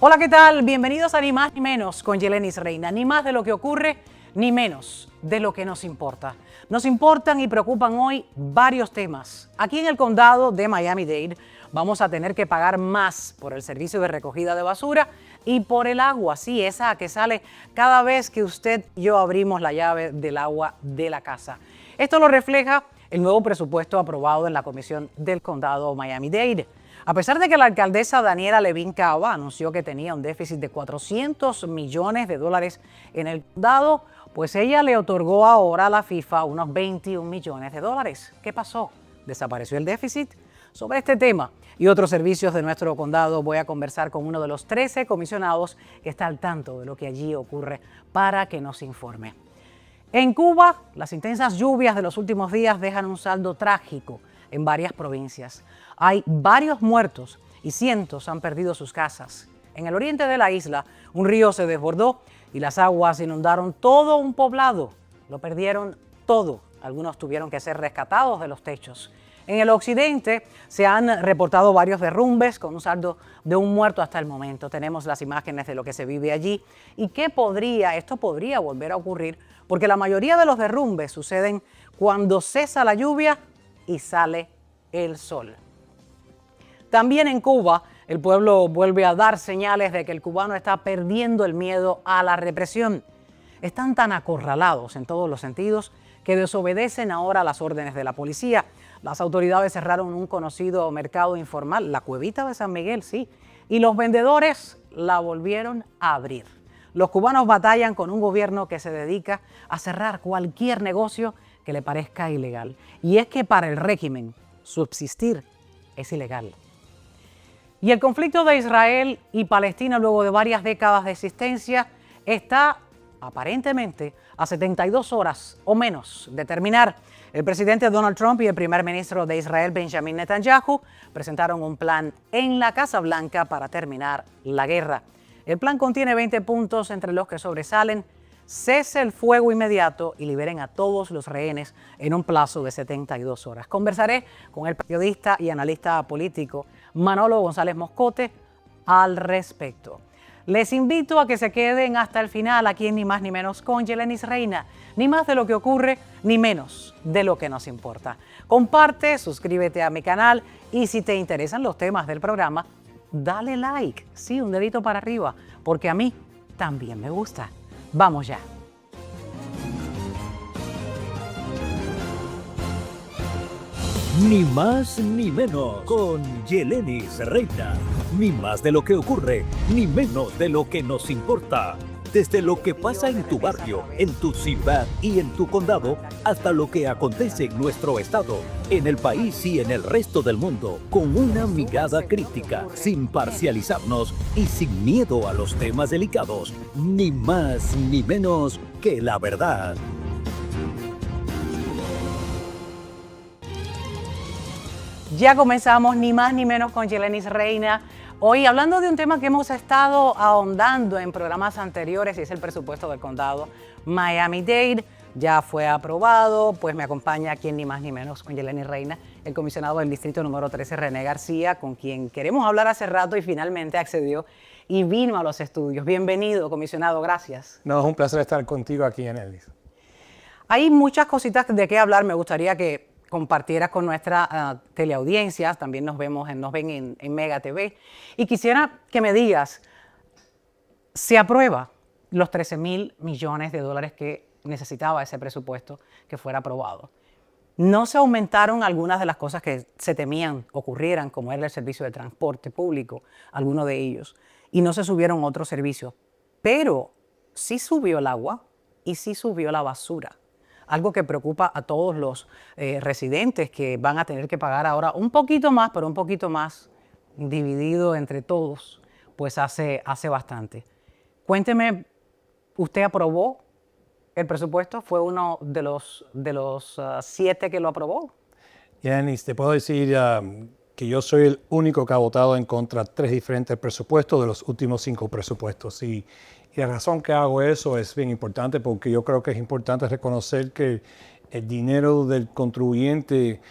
Hola, ¿qué tal? Bienvenidos a Ni Más Ni Menos con Yelenis Reina. Ni más de lo que ocurre, ni menos de lo que nos importa. Nos importan y preocupan hoy varios temas. Aquí en el condado de Miami-Dade vamos a tener que pagar más por el servicio de recogida de basura y por el agua, sí, esa que sale cada vez que usted y yo abrimos la llave del agua de la casa. Esto lo refleja el nuevo presupuesto aprobado en la Comisión del Condado Miami-Dade. A pesar de que la alcaldesa Daniela Levin Cava anunció que tenía un déficit de $400 millones en el condado, pues ella le otorgó ahora a la FIFA unos $21 millones. ¿Qué pasó? ¿Desapareció el déficit? Sobre este tema y otros servicios de nuestro condado voy a conversar con uno de los 13 comisionados que está al tanto de lo que allí ocurre para que nos informe. En Cuba, las intensas lluvias de los últimos días dejan un saldo trágico en varias provincias. Hay varios muertos y cientos han perdido sus casas. En el oriente de la isla, un río se desbordó y las aguas inundaron todo un poblado. Lo perdieron todo. Algunos tuvieron que ser rescatados de los techos. En el occidente se han reportado varios derrumbes con un saldo de un muerto hasta el momento. Tenemos las imágenes de lo que se vive allí y esto podría volver a ocurrir porque la mayoría de los derrumbes suceden cuando cesa la lluvia y sale el sol. También en Cuba, el pueblo vuelve a dar señales de que el cubano está perdiendo el miedo a la represión. Están tan acorralados en todos los sentidos que desobedecen ahora las órdenes de la policía. Las autoridades cerraron un conocido mercado informal, la Cuevita de San Miguel, sí, y los vendedores la volvieron a abrir. Los cubanos batallan con un gobierno que se dedica a cerrar cualquier negocio que le parezca ilegal. Y es que para el régimen, subsistir es ilegal. Y el conflicto de Israel y Palestina, luego de varias décadas de existencia, está aparentemente a 72 horas o menos de terminar. El presidente Donald Trump y el primer ministro de Israel, Benjamin Netanyahu, presentaron un plan en la Casa Blanca para terminar la guerra. El plan contiene 20 puntos, entre los que sobresalen: cese el fuego inmediato y liberen a todos los rehenes en un plazo de 72 horas. Conversaré con el periodista y analista político Manolo González Moscote al respecto. Les invito a que se queden hasta el final aquí en Ni Más Ni Menos con Yelenis Reina. Ni más de lo que ocurre, ni menos de lo que nos importa. Comparte, suscríbete a mi canal y si te interesan los temas del programa, dale like, sí, un dedito para arriba, porque a mí también me gusta. Vamos ya. Ni más ni menos con Yelenis Reina. Ni más de lo que ocurre, ni menos de lo que nos importa. Desde lo que pasa en tu barrio, en tu ciudad y en tu condado, hasta lo que acontece en nuestro estado, en el país y en el resto del mundo, con una mirada crítica, sin parcializarnos y sin miedo a los temas delicados. Ni más ni menos que la verdad. Ya comenzamos Ni Más Ni Menos con Yelenis Reina. Hoy hablando de un tema que hemos estado ahondando en programas anteriores y es el presupuesto del condado Miami-Dade. Ya fue aprobado, pues me acompaña aquí en Ni Más Ni Menos con Yelenis Reina, el comisionado del distrito número 13, René García, con quien queremos hablar hace rato y finalmente accedió y vino a los estudios. Bienvenido, comisionado, gracias. No, es un placer estar contigo aquí en Ellis. Hay muchas cositas de qué hablar, me gustaría que compartieras con nuestra teleaudiencia, también nos ven en Mega TV, y quisiera que me digas, ¿se aprueba los $13,000 millones que necesitaba ese presupuesto que fuera aprobado? No se aumentaron algunas de las cosas que se temían ocurrieran, como era el servicio de transporte público, algunos de ellos, y no se subieron otros servicios, pero sí subió el agua y sí subió la basura. Algo que preocupa a todos los residentes que van a tener que pagar ahora un poquito más, pero un poquito más dividido entre todos, pues hace bastante. Cuénteme, ¿usted aprobó el presupuesto? ¿Fue uno de los 7 que lo aprobó? Yanis, te puedo decir que yo soy el único que ha votado en contra de 3 diferentes presupuestos de los últimos 5 presupuestos. Y la razón que hago eso es bien importante porque yo creo que es importante reconocer que el dinero del contribuyente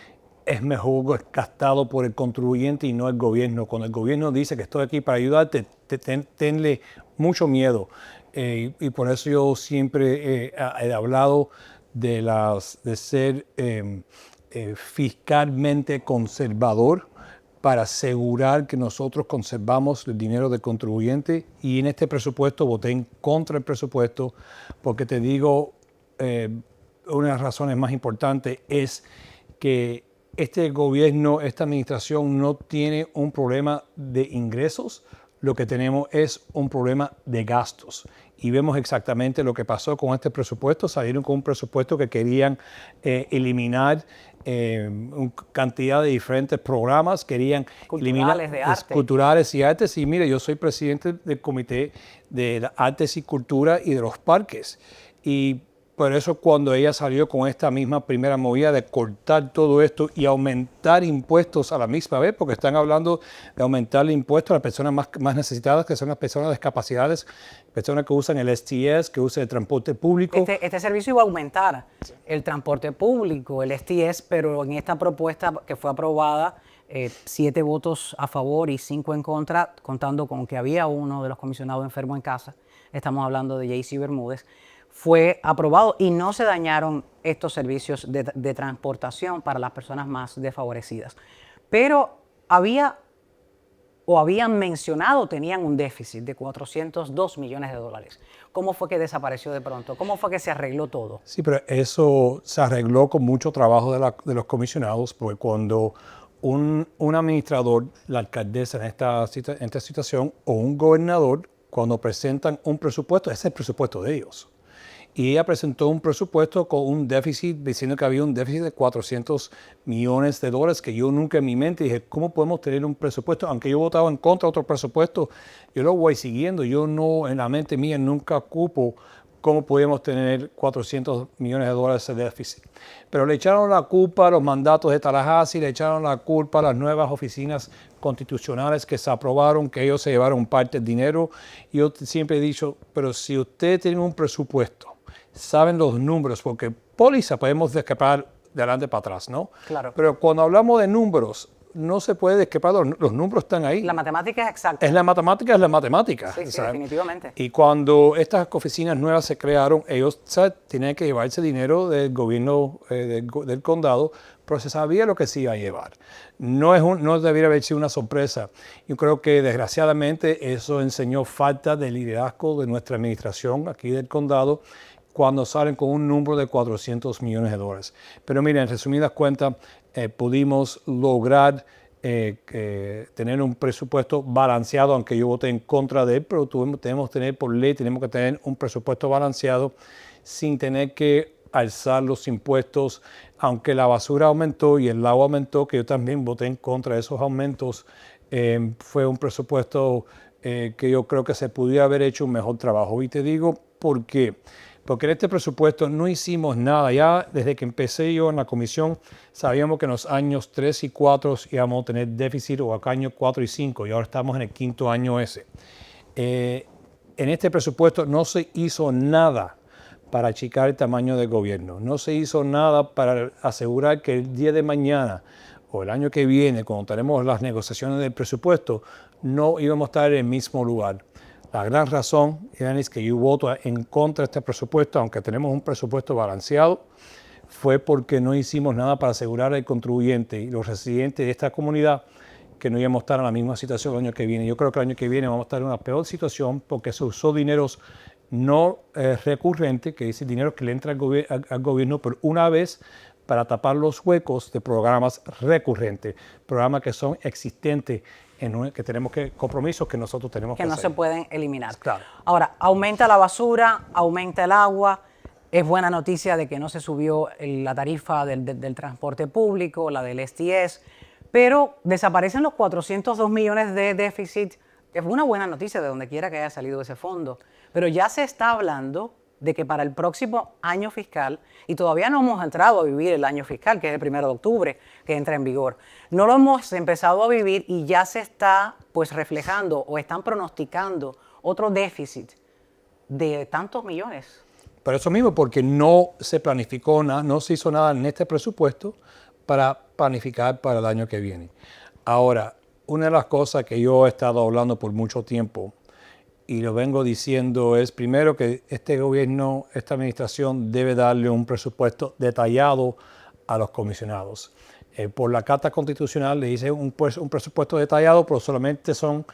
es mejor gastado por el contribuyente y no el gobierno. Cuando el gobierno dice que estoy aquí para ayudarte, tenle mucho miedo. Y por eso yo siempre he hablado de ser fiscalmente conservador para asegurar que nosotros conservamos el dinero del contribuyente. Y en este presupuesto voté en contra del presupuesto porque te digo, una de las razones más importantes es que este gobierno, esta administración no tiene un problema de ingresos, lo que tenemos es un problema de gastos. Y vemos exactamente lo que pasó con este presupuesto. Salieron con un presupuesto que querían eliminar cantidad de diferentes programas, querían eliminar de arte. culturales y artes. Y mire, yo soy presidente del Comité de Artes y Cultura y de los parques. Y por eso cuando ella salió con esta misma primera movida de cortar todo esto y aumentar impuestos a la misma vez, porque están hablando de aumentar el impuesto a las personas más necesitadas, que son las personas de discapacidades, personas que usan el STS, que usan el transporte público. Este servicio iba a aumentar el transporte público, el STS, pero en esta propuesta que fue aprobada, 7 votos a favor y 5 en contra, contando con que había uno de los comisionados enfermo en casa, estamos hablando de JC Bermúdez, fue aprobado y no se dañaron estos servicios de transportación para las personas más desfavorecidas. Pero habían mencionado, tenían un déficit de 402 millones de dólares. ¿Cómo fue que desapareció de pronto? ¿Cómo fue que se arregló todo? Sí, pero eso se arregló con mucho trabajo de los comisionados, porque cuando un administrador, la alcaldesa en esta situación, o un gobernador, cuando presentan un presupuesto, ese es el presupuesto de ellos. Y ella presentó un presupuesto con un déficit, diciendo que había un déficit de 400 millones de dólares, que yo nunca en mi mente dije, ¿cómo podemos tener un presupuesto? Aunque yo votaba en contra de otro presupuesto, yo lo voy siguiendo. Yo no, en la mente mía, nunca ocupo cómo podíamos tener 400 millones de dólares de déficit. Pero le echaron la culpa a los mandatos de Tallahassee, le echaron la culpa a las nuevas oficinas constitucionales que se aprobaron, que ellos se llevaron parte del dinero. Yo siempre he dicho, pero si usted tiene un presupuesto, saben los números, porque póliza podemos descapar de adelante para atrás, ¿no? Claro. Pero cuando hablamos de números, no se puede descapar, los números están ahí. La matemática es exacta. Es la matemática. Sí, definitivamente. Y cuando estas oficinas nuevas se crearon, ellos tenían que llevarse dinero del gobierno del condado, pero se sabía lo que se iba a llevar. No debiera haber sido una sorpresa. Yo creo que desgraciadamente eso enseñó falta de liderazgo de nuestra administración aquí del condado, cuando salen con un número de 400 millones de dólares. Pero miren, en resumidas cuentas, pudimos lograr tener un presupuesto balanceado, aunque yo voté en contra de él, pero tenemos que tener por ley, tenemos que tener un presupuesto balanceado sin tener que alzar los impuestos, aunque la basura aumentó y el agua aumentó, que yo también voté en contra de esos aumentos. Fue un presupuesto que yo creo que se pudiera haber hecho un mejor trabajo. Y te digo por qué. Porque en este presupuesto no hicimos nada. Ya desde que empecé yo en la comisión, sabíamos que en los años 3 y 4 íbamos a tener déficit, o acá años 4 y 5, y ahora estamos en el 5º año ese. En este presupuesto no se hizo nada para achicar el tamaño del gobierno. No se hizo nada para asegurar que el día de mañana o el año que viene, cuando tenemos las negociaciones del presupuesto, no íbamos a estar en el mismo lugar. La gran razón, es que yo voto en contra de este presupuesto, aunque tenemos un presupuesto balanceado, fue porque no hicimos nada para asegurar al contribuyente y los residentes de esta comunidad que no íbamos a estar en la misma situación el año que viene. Yo creo que el año que viene vamos a estar en una peor situación porque se usó dineros no recurrentes, que dice dinero que le entra al gobierno por una vez para tapar los huecos de programas recurrentes, programas que son existentes, que tenemos compromisos que nosotros tenemos que hacer. Que no se pueden eliminar. Claro. Ahora, aumenta la basura, aumenta el agua. Es buena noticia de que no se subió la tarifa del transporte público, la del STS, pero desaparecen los 402 millones de déficit. Es una buena noticia de donde quiera que haya salido ese fondo. Pero ya se está hablando de que para el próximo año fiscal, y todavía no hemos entrado a vivir el año fiscal, que es el 1 de octubre, que entra en vigor, no lo hemos empezado a vivir y ya se está pues reflejando o están pronosticando otro déficit de tantos millones. Por eso mismo, porque no se planificó nada, no se hizo nada en este presupuesto para planificar para el año que viene. Ahora, una de las cosas que yo he estado hablando por mucho tiempo y lo vengo diciendo es primero que este gobierno, esta administración debe darle un presupuesto detallado a los comisionados. Por la Carta Constitucional le dice un presupuesto detallado, pero solamente son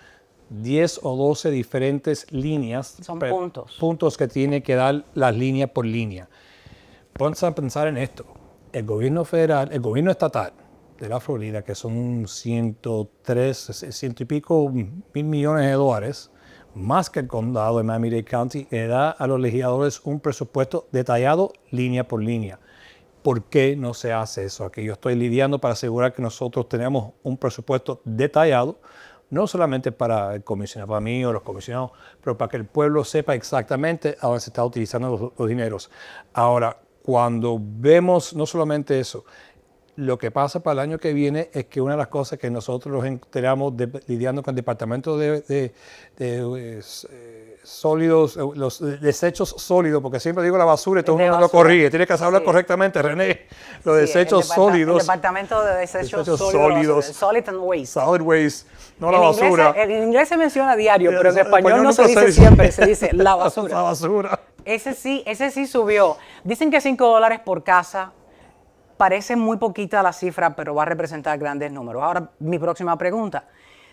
10 o 12 diferentes líneas. Son puntos. Puntos que tiene que dar las líneas por línea. Ponte a pensar en esto. El gobierno federal, el gobierno estatal de la Florida, que son 103, 100 y pico mil millones de dólares, más que el condado de Miami-Dade County, le da a los legisladores un presupuesto detallado línea por línea. ¿Por qué no se hace eso? Aquí yo estoy lidiando para asegurar que nosotros tenemos un presupuesto detallado, no solamente para el comisionado, para mí o los comisionados, pero para que el pueblo sepa exactamente a dónde se está utilizando los dineros. Ahora, cuando vemos no solamente eso, lo que pasa para el año que viene es que una de las cosas que nosotros nos enteramos lidiando con el departamento de sólidos, los desechos sólidos, porque siempre digo la basura y todo el mundo lo corrige, tiene que saberlo correctamente, René, los desechos sólidos. El departamento de desechos sólidos, solid and waste. Solid waste, no la basura. En inglés se menciona diario, pero en español no se dice siempre, se dice la basura. La basura. Ese sí subió. Dicen que $5 por casa. Parece muy poquita la cifra, pero va a representar grandes números. Ahora, mi próxima pregunta.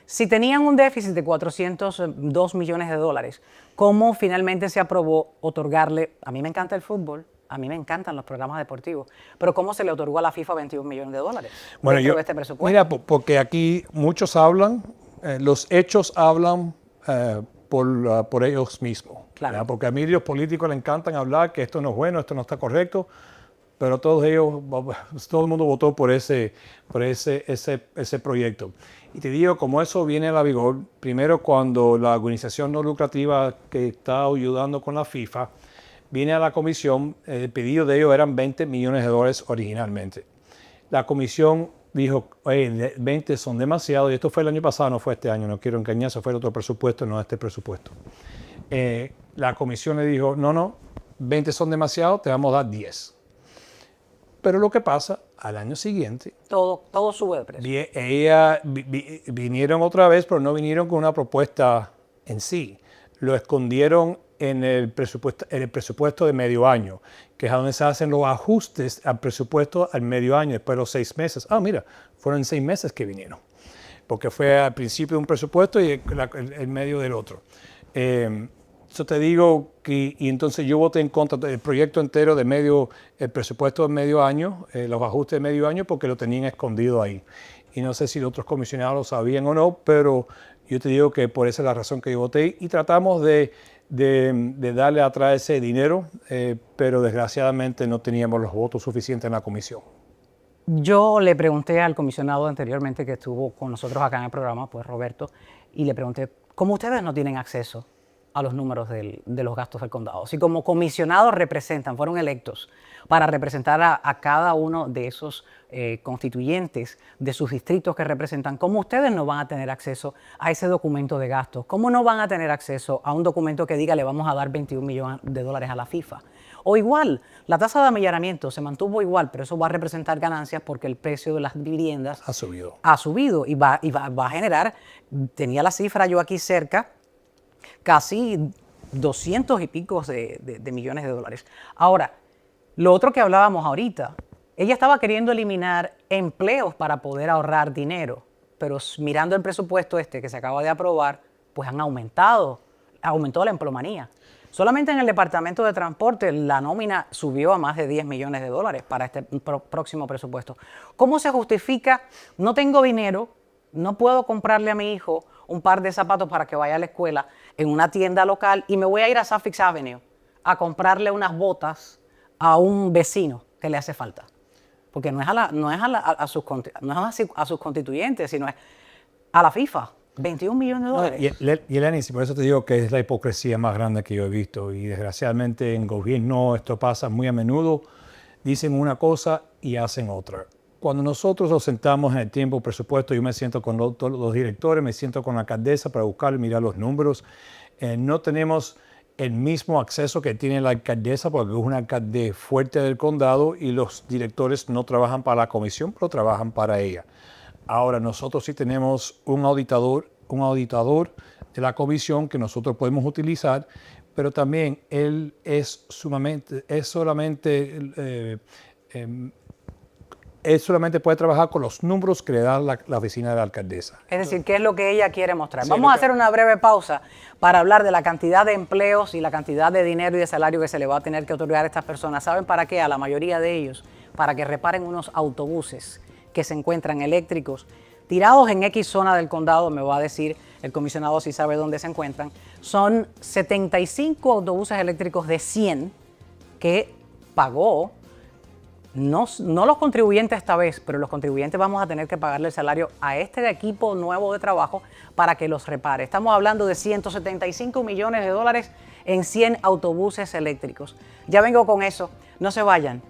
Si tenían un déficit de $402 millones, ¿cómo finalmente se aprobó otorgarle? A mí me encanta el fútbol, a mí me encantan los programas deportivos, pero ¿cómo se le otorgó a la FIFA $21 millones? Bueno, de este presupuesto? Mira, porque aquí muchos hablan, los hechos hablan por ellos mismos. Claro. Porque a mí los políticos les encantan hablar que esto no es bueno, esto no está correcto. Pero todo el mundo votó por ese proyecto. Y te digo, como eso viene a la vigor, primero cuando la organización no lucrativa que está ayudando con la FIFA viene a la comisión, el pedido de ellos eran $20 millones originalmente. La comisión dijo, oye, 20 son demasiado, y esto fue el año pasado, no fue este año, no quiero engañar, eso fue el otro presupuesto, no este presupuesto. La comisión le dijo, no, 20 son demasiado, te vamos a dar 10. Pero lo que pasa, al año siguiente... Todo sube de precio. Vinieron otra vez, pero no vinieron con una propuesta en sí. Lo escondieron en el presupuesto de medio año, que es a donde se hacen los ajustes al presupuesto al medio año, después de los 6 meses. Ah, mira, fueron 6 meses que vinieron, porque fue al principio de un presupuesto y el medio del otro. Yo te digo que, y entonces yo voté en contra del proyecto entero el presupuesto de medio año, los ajustes de medio año, porque lo tenían escondido ahí. Y no sé si los otros comisionados lo sabían o no, pero yo te digo que por esa es la razón que yo voté. Y tratamos de darle atrás ese dinero, pero desgraciadamente no teníamos los votos suficientes en la comisión. Yo le pregunté al comisionado anteriormente que estuvo con nosotros acá en el programa, pues Roberto, y le pregunté, ¿cómo ustedes no tienen acceso a los números de los gastos del condado? Si como comisionados fueron electos para representar a cada uno de esos constituyentes de sus distritos que representan, ¿cómo ustedes no van a tener acceso a ese documento de gastos? ¿Cómo no van a tener acceso a un documento que diga le vamos a dar $21 millones a la FIFA? O igual, la tasa de amillaramiento se mantuvo igual, pero eso va a representar ganancias porque el precio de las viviendas ha subido. Ha subido y va a generar, tenía la cifra yo aquí cerca, casi 200 y pico de millones de dólares. Ahora, lo otro que hablábamos ahorita, ella estaba queriendo eliminar empleos para poder ahorrar dinero, pero mirando el presupuesto que se acaba de aprobar, pues aumentó la empleomanía. Solamente en el Departamento de Transporte la nómina subió a más de $10 millones para este próximo presupuesto. ¿Cómo se justifica? No tengo dinero, no puedo comprarle a mi hijo un par de zapatos para que vaya a la escuela en una tienda local y me voy a ir a Suffolk Avenue a comprarle unas botas a un vecino que le hace falta. Porque no es a sus constituyentes, sino es a la FIFA. $21 millones. Y Lenis, por eso te digo que es la hipocresía más grande que yo he visto. Y desgraciadamente en gobierno esto pasa muy a menudo. Dicen una cosa y hacen otra. Cuando nosotros nos sentamos en el tiempo presupuesto, yo me siento con los directores, me siento con la alcaldesa para buscar y mirar los números. No tenemos el mismo acceso que tiene la alcaldesa, porque es una alcalde fuerte del condado y los directores no trabajan para la comisión, pero trabajan para ella. Ahora, nosotros sí tenemos un auditador de la comisión que nosotros podemos utilizar, pero también él él solamente puede trabajar con los números que le da la oficina de la alcaldesa. Es decir, ¿qué es lo que ella quiere mostrar? Sí, Vamos a hacer una breve pausa para hablar de la cantidad de empleos y la cantidad de dinero y de salario que se le va a tener que otorgar a estas personas. ¿Saben para qué? A la mayoría de ellos, para que reparen unos autobuses que se encuentran eléctricos tirados en X zona del condado, me va a decir el comisionado si sabe dónde se encuentran. Son 75 autobuses eléctricos de 100 que pagó. No los contribuyentes esta vez, pero los contribuyentes vamos a tener que pagarle el salario a este equipo nuevo de trabajo para que los repare. Estamos hablando de 175 millones de dólares en 100 autobuses eléctricos. Ya vengo con eso, no se vayan.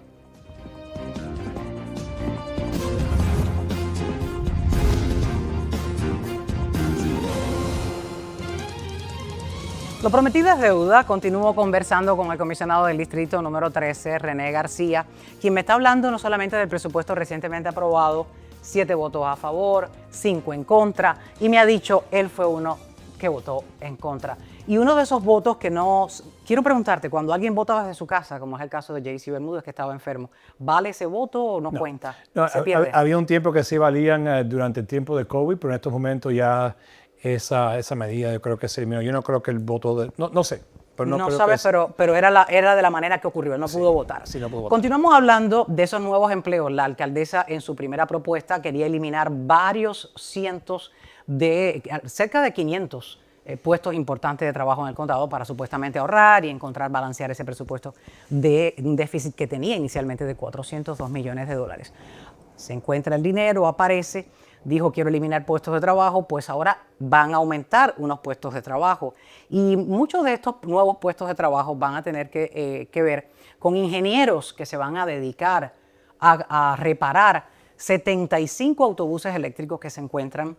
Lo prometido es deuda. Continúo conversando con el comisionado del distrito número 13, René García, quien me está hablando no solamente del presupuesto recientemente aprobado, 7 votos a favor, 5 en contra, y me ha dicho, él fue uno que votó en contra. Y uno de esos votos que no... Quiero preguntarte, cuando alguien vota desde su casa, como es el caso de JC Bermúdez, que estaba enfermo, ¿vale ese voto o no cuenta? No, ¿Se pierde? había un tiempo que sí valían durante el tiempo de COVID, pero en estos momentos ya esa medida yo creo que se eliminó. Yo no creo que el voto de... No sé. Pero no sabes, pero era de la manera que ocurrió, él no pudo votar. Sí, no pudo votar. Continuamos hablando de esos nuevos empleos. La alcaldesa en su primera propuesta quería eliminar varios cientos cerca de 500 puestos importantes de trabajo en el condado para supuestamente ahorrar y encontrar balancear ese presupuesto de un déficit que tenía inicialmente de 402 millones de dólares. Se encuentra el dinero, aparece, dijo quiero eliminar puestos de trabajo, pues ahora van a aumentar unos puestos de trabajo. Y muchos de estos nuevos puestos de trabajo van a tener que ver con ingenieros que se van a dedicar a reparar 75 autobuses eléctricos que se encuentran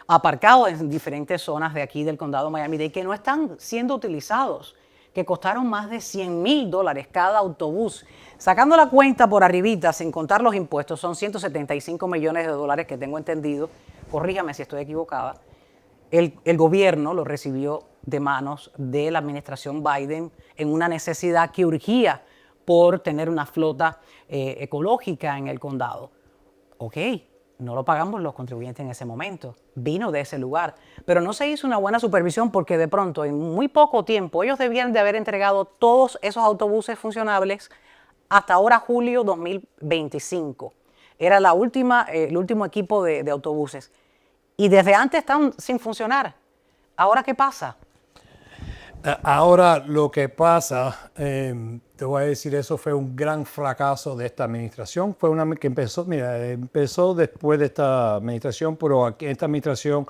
aparcados en diferentes zonas de aquí del condado de Miami-Dade que no están siendo utilizados, que costaron más de $100,000 cada autobús. Sacando la cuenta por arribita, sin contar los impuestos, son 175 millones de dólares que tengo entendido, corríjame si estoy equivocada, el gobierno lo recibió de manos de la administración Biden en una necesidad que urgía por tener una flota ecológica en el condado. Ok, no lo pagamos los contribuyentes en ese momento, vino de ese lugar, pero no se hizo una buena supervisión porque de pronto en muy poco tiempo ellos debían de haber entregado todos esos autobuses funcionables hasta ahora julio 2025. Era el último equipo de autobuses y desde antes están sin funcionar. ¿Ahora qué pasa? Ahora lo que pasa, te voy a decir, eso fue un gran fracaso de esta administración. Fue una que empezó después de esta administración, pero esta administración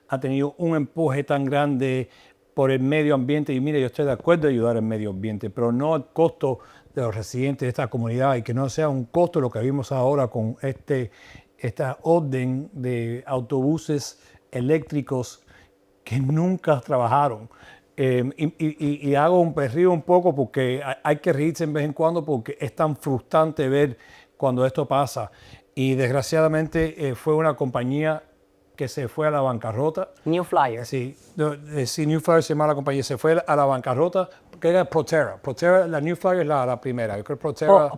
ha tenido un empuje tan grande por el medio ambiente. Y mire, yo estoy de acuerdo en ayudar al medio ambiente, pero no al costo de los residentes de esta comunidad y que no sea un costo lo que vimos ahora con esta orden de autobuses eléctricos que nunca trabajaron. Y río un poco porque hay que reírse en vez en cuando porque es tan frustrante ver cuando esto pasa. Y desgraciadamente fue una compañía que se fue a la bancarrota. New Flyer. Sí, New Flyer se llama la compañía, se fue a la bancarrota, que era Proterra. Proterra, la New Flyer es la primera. Yo creo que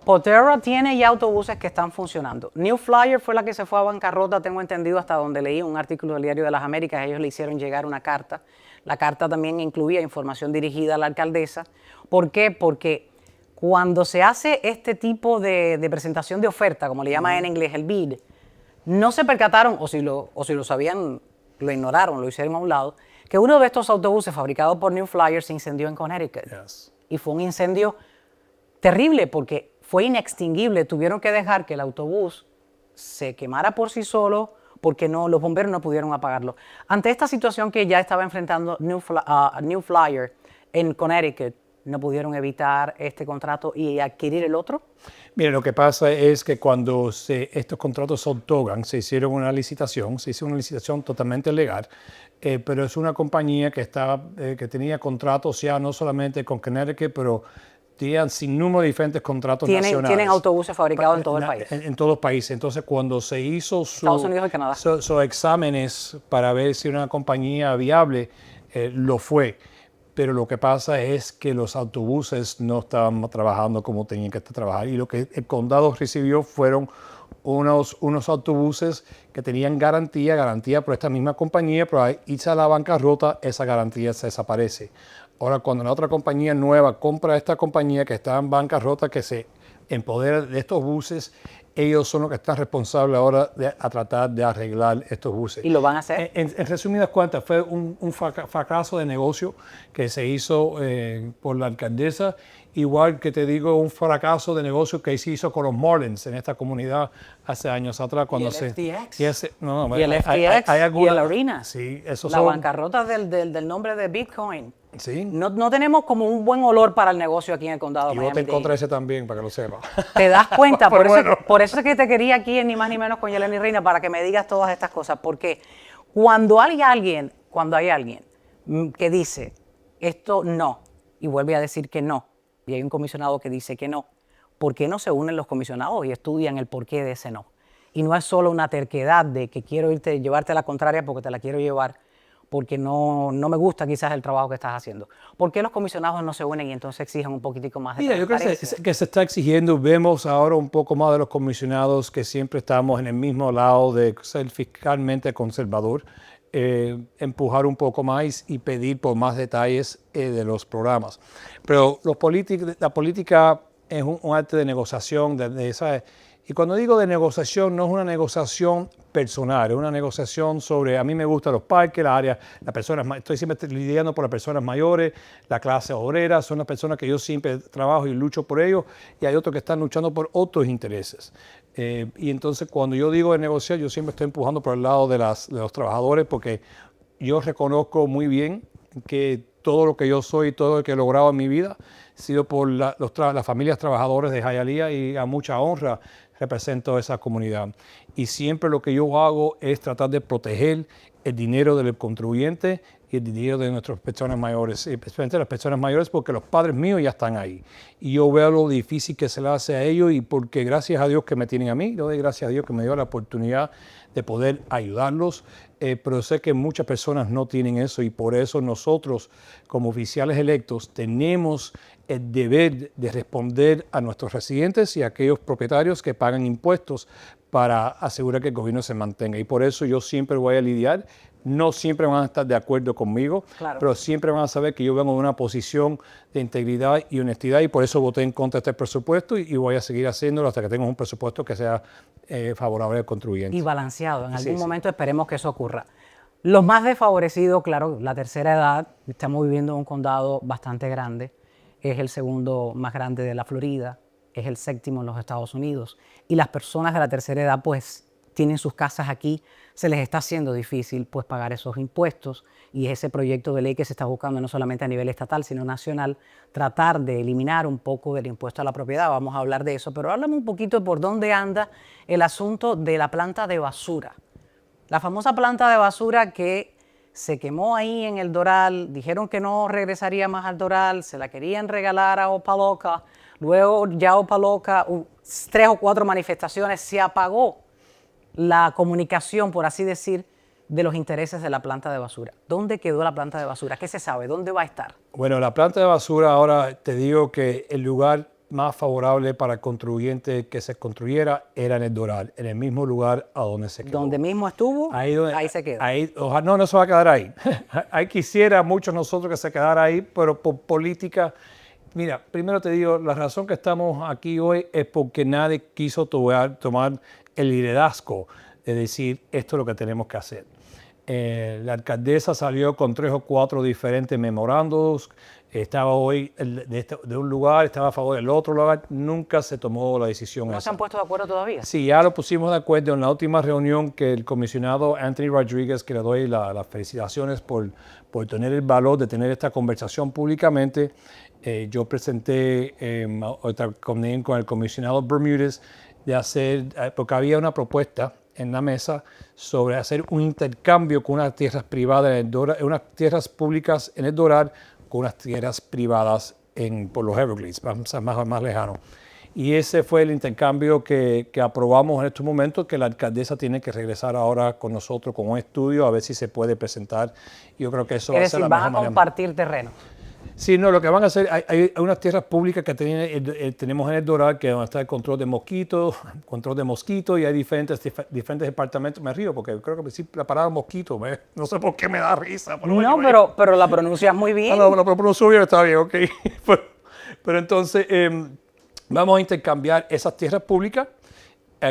Proterra tiene ya autobuses que están funcionando. New Flyer fue la que se fue a bancarrota, tengo entendido, hasta donde leí un artículo del Diario de las Américas. Ellos le hicieron llegar una carta. La carta también incluía información dirigida a la alcaldesa. ¿Por qué? Porque cuando se hace este tipo de presentación de oferta, como le llama en inglés el bid, no se percataron, o si lo sabían, lo ignoraron, lo hicieron a un lado, que uno de estos autobuses fabricados por New Flyer se incendió en Connecticut. Yes. Y fue un incendio terrible porque fue inextinguible. Tuvieron que dejar que el autobús se quemara por sí solo porque los bomberos no pudieron apagarlo. Ante esta situación que ya estaba enfrentando New Flyer en Connecticut, no pudieron evitar este contrato y adquirir el otro? Mira, lo que pasa es que cuando estos contratos se otorgan, se hicieron una licitación, se hizo una licitación totalmente legal, pero es una compañía que tenía contratos ya no solamente con Connecticut, pero tenían sin número de diferentes contratos nacionales. Tienen autobuses fabricados en todo el país. En todos los países. Entonces, cuando se hizo Estados Unidos y Canadá. sus exámenes para ver si era una compañía viable, lo fue. Pero lo que pasa es que los autobuses no estaban trabajando como tenían que trabajar. Y lo que el condado recibió fueron unos autobuses que tenían garantía por esta misma compañía, pero al irse a la bancarrota, esa garantía se desaparece. Ahora, cuando la otra compañía nueva compra esta compañía que está en bancarrota, que se empodera de estos buses, ellos son los que están responsables ahora a tratar de arreglar estos buses. ¿Y lo van a hacer? En resumidas cuentas, fue un fracaso de negocio que se hizo por la alcaldesa, igual que te digo, un fracaso de negocio que se hizo con los Marlins en esta comunidad hace años atrás. Cuando ¿Y el FTX? Y el FTX y el Arena. Sí, esos la son... bancarrota del nombre de Bitcoin. Sí. No tenemos como un buen olor para el negocio aquí en el condado de Y Miami-Dade. voten contra ese también, para que lo sepa. Te das cuenta, Pero por eso es que te quería aquí en Ni Más Ni Menos con Yeleni Reina, para que me digas todas estas cosas, porque cuando hay alguien que dice esto no, y vuelve a decir que no, y hay un comisionado que dice que no, ¿por qué no se unen los comisionados y estudian el porqué de ese no? Y no es solo una terquedad de que quiero llevarte a la contraria porque te la quiero llevar, porque no me gusta quizás el trabajo que estás haciendo. ¿Por qué los comisionados no se unen y entonces exigen un poquitico más de transparencia? Yo creo que se está exigiendo. Vemos ahora un poco más de los comisionados que siempre estamos en el mismo lado de ser fiscalmente conservador, empujar un poco más y pedir por más detalles de los programas. Pero la política es un arte de negociación, y cuando digo de negociación, no es una negociación personal, es una negociación sobre, a mí me gustan los parques, las personas, estoy siempre lidiando por las personas mayores, la clase obrera, son las personas que yo siempre trabajo y lucho por ellos, y hay otros que están luchando por otros intereses. Y entonces cuando yo digo de negociar, yo siempre estoy empujando por el lado de los trabajadores, porque yo reconozco muy bien que todo lo que yo soy, todo lo que he logrado en mi vida, ha sido por las familias trabajadoras de Hialeah, y a mucha honra represento esa comunidad. Y siempre lo que yo hago es tratar de proteger el dinero del contribuyente y el dinero de nuestras personas mayores, especialmente las personas mayores, porque los padres míos ya están ahí. Y yo veo lo difícil que se le hace a ellos, y porque gracias a Dios que me tienen a mí, yo doy gracias a Dios que me dio la oportunidad de poder ayudarlos, pero sé que muchas personas no tienen eso, y por eso nosotros como oficiales electos tenemos el deber de responder a nuestros residentes y a aquellos propietarios que pagan impuestos para asegurar que el gobierno se mantenga. Y por eso yo siempre voy a lidiar. No siempre van a estar de acuerdo conmigo, claro, pero siempre van a saber que yo vengo de una posición de integridad y honestidad, y por eso voté en contra de este presupuesto, y voy a seguir haciéndolo hasta que tengamos un presupuesto que sea favorable al contribuyente. Y balanceado. En algún momento esperemos que eso ocurra. Los más desfavorecidos, claro, la tercera edad. Estamos viviendo en un condado bastante grande. Es el segundo más grande de la Florida. Es el séptimo en los Estados Unidos. Y las personas de la tercera edad, pues, tienen sus casas aquí, se les está haciendo difícil pues pagar esos impuestos, y ese proyecto de ley que se está buscando no solamente a nivel estatal sino nacional, tratar de eliminar un poco del impuesto a la propiedad. Vamos a hablar de eso, pero háblame un poquito de por dónde anda el asunto de la planta de basura. La famosa planta de basura que se quemó ahí en el Doral, dijeron que no regresaría más al Doral, se la querían regalar a Opa-locka, luego ya Opa-locka, 3 o 4 manifestaciones, se apagó la comunicación, por así decir, de los intereses de la planta de basura. ¿Dónde quedó la planta de basura? ¿Qué se sabe? ¿Dónde va a estar? Bueno, la planta de basura, ahora te digo que el lugar más favorable para el contribuyente que se construyera era en el Doral, en el mismo lugar a donde se quedó. Donde mismo estuvo, ahí se queda. No se va a quedar ahí. Ahí quisiera muchos nosotros que se quedara ahí, pero por política. Mira, primero te digo, la razón que estamos aquí hoy es porque nadie quiso tomar el liderazgo de decir esto es lo que tenemos que hacer. La alcaldesa salió con 3 o 4 diferentes memorandos. Estaba hoy de un lugar, estaba a favor del otro lugar. Nunca se tomó la decisión ¿No esa. se han puesto de acuerdo todavía? Sí, ya lo pusimos de acuerdo en la última reunión que el comisionado Anthony Rodríguez, que le doy las felicitaciones por tener el valor de tener esta conversación públicamente. Yo presenté con el comisionado Bermúdez de hacer, porque había una propuesta en la mesa sobre hacer un intercambio con unas tierras privadas en el Doral, unas tierras públicas en el Doral con unas tierras privadas por los Everglades, más lejano. Y ese fue el intercambio que aprobamos en estos momentos, que la alcaldesa tiene que regresar ahora con nosotros con un estudio a ver si se puede presentar. Yo creo que eso va a ser la mejor manera. Van a compartir terreno. Sí, no, lo que van a hacer, hay unas tierras públicas que tenemos en el Doral, que donde está el control de mosquitos, y hay diferentes departamentos. Me río porque creo que sí, la palabra mosquito, no sé por qué me da risa. No, pero la pronuncias muy bien. No, la pronuncio bien, está bien, ok. pero entonces vamos a intercambiar esas tierras públicas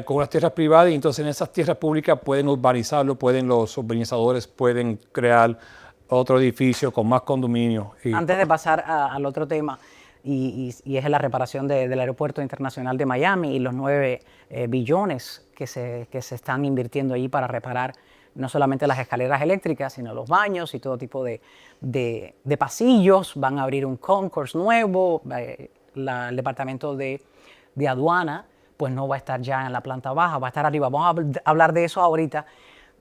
con unas tierras privadas, y entonces en esas tierras públicas pueden urbanizarlo, los urbanizadores pueden crear otro edificio con más condominios. Antes de pasar al otro tema, y es la reparación del Aeropuerto Internacional de Miami y los 9 billones que se están invirtiendo allí para reparar no solamente las escaleras eléctricas, sino los baños y todo tipo de pasillos. Van a abrir un concourse nuevo, el departamento de aduana pues no va a estar ya en la planta baja, va a estar arriba. Vamos a hablar de eso ahorita.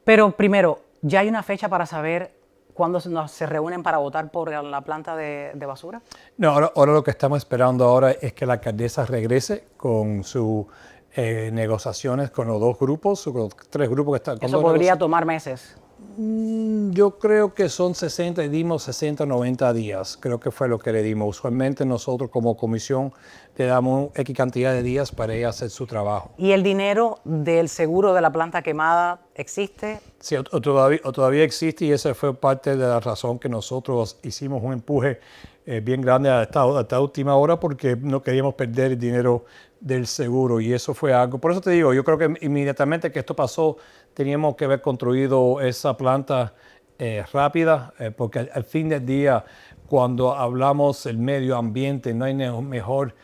Pero primero, ¿ya hay una fecha para saber cuándo se reúnen para votar por la planta de basura? No, ahora lo que estamos esperando ahora es que la alcaldesa regrese con sus negociaciones con los 2 grupos, con los 3 grupos que están. Eso podría tomar meses. Yo creo que son 60, 90 días, creo que fue lo que le dimos. Usualmente nosotros como comisión le damos X cantidad de días para ella hacer su trabajo. ¿Y el dinero del seguro de la planta quemada existe? Sí, todavía existe, y esa fue parte de la razón que nosotros hicimos un empuje bien grande a esta última hora, porque no queríamos perder el dinero del seguro, y eso fue algo. Por eso te digo, yo creo que inmediatamente que esto pasó, teníamos que haber construido esa planta rápida, porque al fin del día, cuando hablamos del medio ambiente, no hay mejor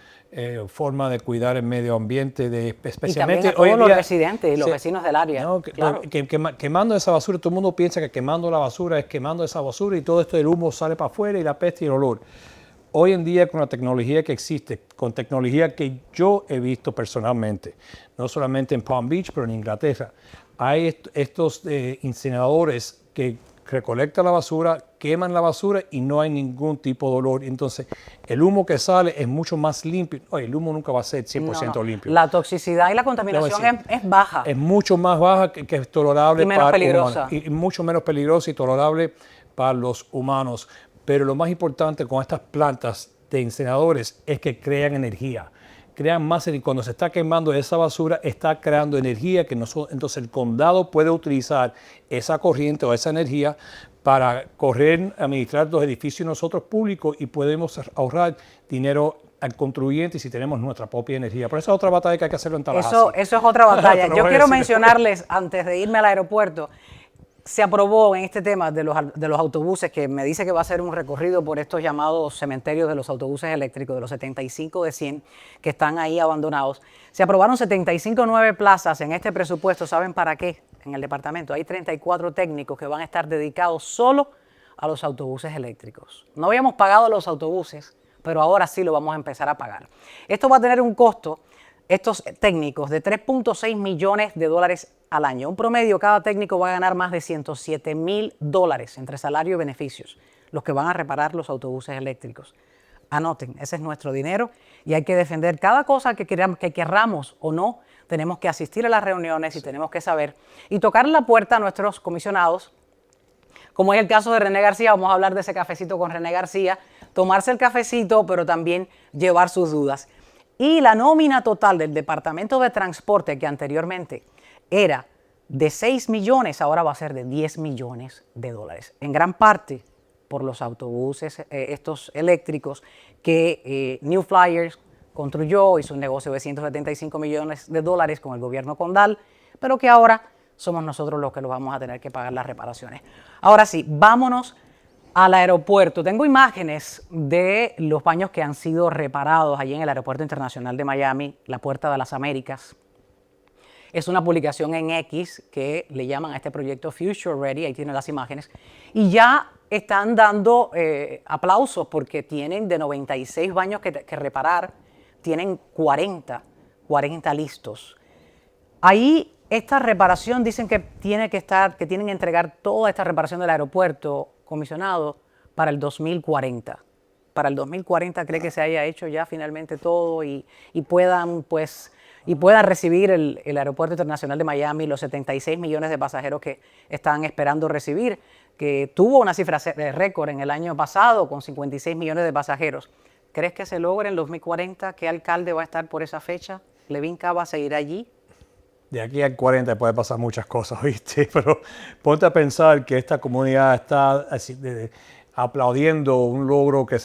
forma de cuidar el medio ambiente, especialmente y también a todos hoy en los día, residentes y los vecinos del área. No, claro. Quemando esa basura, todo el mundo piensa que quemando la basura es quemando esa basura y todo esto del humo sale para afuera y la peste y el olor. Hoy en día, con la tecnología que existe, con tecnología que yo he visto personalmente, no solamente en Palm Beach, pero en Inglaterra, hay estos incineradores que recolectan la basura, queman la basura y no hay ningún tipo de olor. Entonces, el humo que sale es mucho más limpio. Oye, el humo nunca va a ser 100% limpio. La toxicidad y la contaminación es baja. Es mucho más baja que es tolerable y menos para peligrosa. humanos. Y mucho menos peligrosa y tolerable para los humanos. Pero lo más importante con estas plantas de incineradores es que crean energía. Crean más energía. Cuando se está quemando esa basura, está creando energía que entonces el condado puede utilizar esa corriente o esa energía para administrar los edificios nosotros públicos, y podemos ahorrar dinero al contribuyente si tenemos nuestra propia energía. Por esa es otra batalla que hay que hacerlo en Tallahassee. Eso es otra batalla. Yo quiero mencionarles, antes de irme al aeropuerto, se aprobó en este tema de los autobuses, que me dice que va a ser un recorrido por estos llamados cementerios de los autobuses eléctricos, de los 75 de 100 que están ahí abandonados. Se aprobaron 75 nuevas plazas en este presupuesto. ¿Saben para qué? En el departamento hay 34 técnicos que van a estar dedicados solo a los autobuses eléctricos. No habíamos pagado los autobuses, pero ahora sí lo vamos a empezar a pagar. Esto va a tener un costo, estos técnicos, de $3.6 millones al año. Un promedio, cada técnico va a ganar más de $107,000 entre salario y beneficios, los que van a reparar los autobuses eléctricos. Anoten, ese es nuestro dinero y hay que defender cada cosa que querramos o no. Tenemos que asistir a las reuniones y tenemos que saber y tocar la puerta a nuestros comisionados, como es el caso de René García. Vamos a hablar de ese cafecito con René García, tomarse el cafecito, pero también llevar sus dudas. Y la nómina total del Departamento de Transporte, que anteriormente era de 6 millones, ahora va a ser de $10 millones. En gran parte por los autobuses estos eléctricos que New Flyers construyó, hizo un negocio de $175 millones con el gobierno condal, pero que ahora somos nosotros los que los vamos a tener que pagar las reparaciones. Ahora sí, vámonos al aeropuerto. Tengo imágenes de los baños que han sido reparados allí en el Aeropuerto Internacional de Miami, la Puerta de las Américas. Es una publicación en X que le llaman a este proyecto Future Ready, ahí tienen las imágenes, y ya están dando aplausos porque tienen de 96 baños que reparar, tienen 40 listos. Ahí esta reparación dicen que tienen que entregar toda esta reparación del aeropuerto, comisionado, para el 2040. Para el 2040 cree que se haya hecho ya finalmente todo y puedan recibir el Aeropuerto Internacional de Miami los 76 millones de pasajeros que están esperando recibir, que tuvo una cifra de récord en el año pasado con 56 millones de pasajeros. ¿Crees que se logre en 2040? ¿Qué alcalde va a estar por esa fecha? ¿Levin Cava seguirá allí? De aquí al 40 puede pasar muchas cosas, ¿viste? Pero ponte a pensar que esta comunidad está aplaudiendo un logro que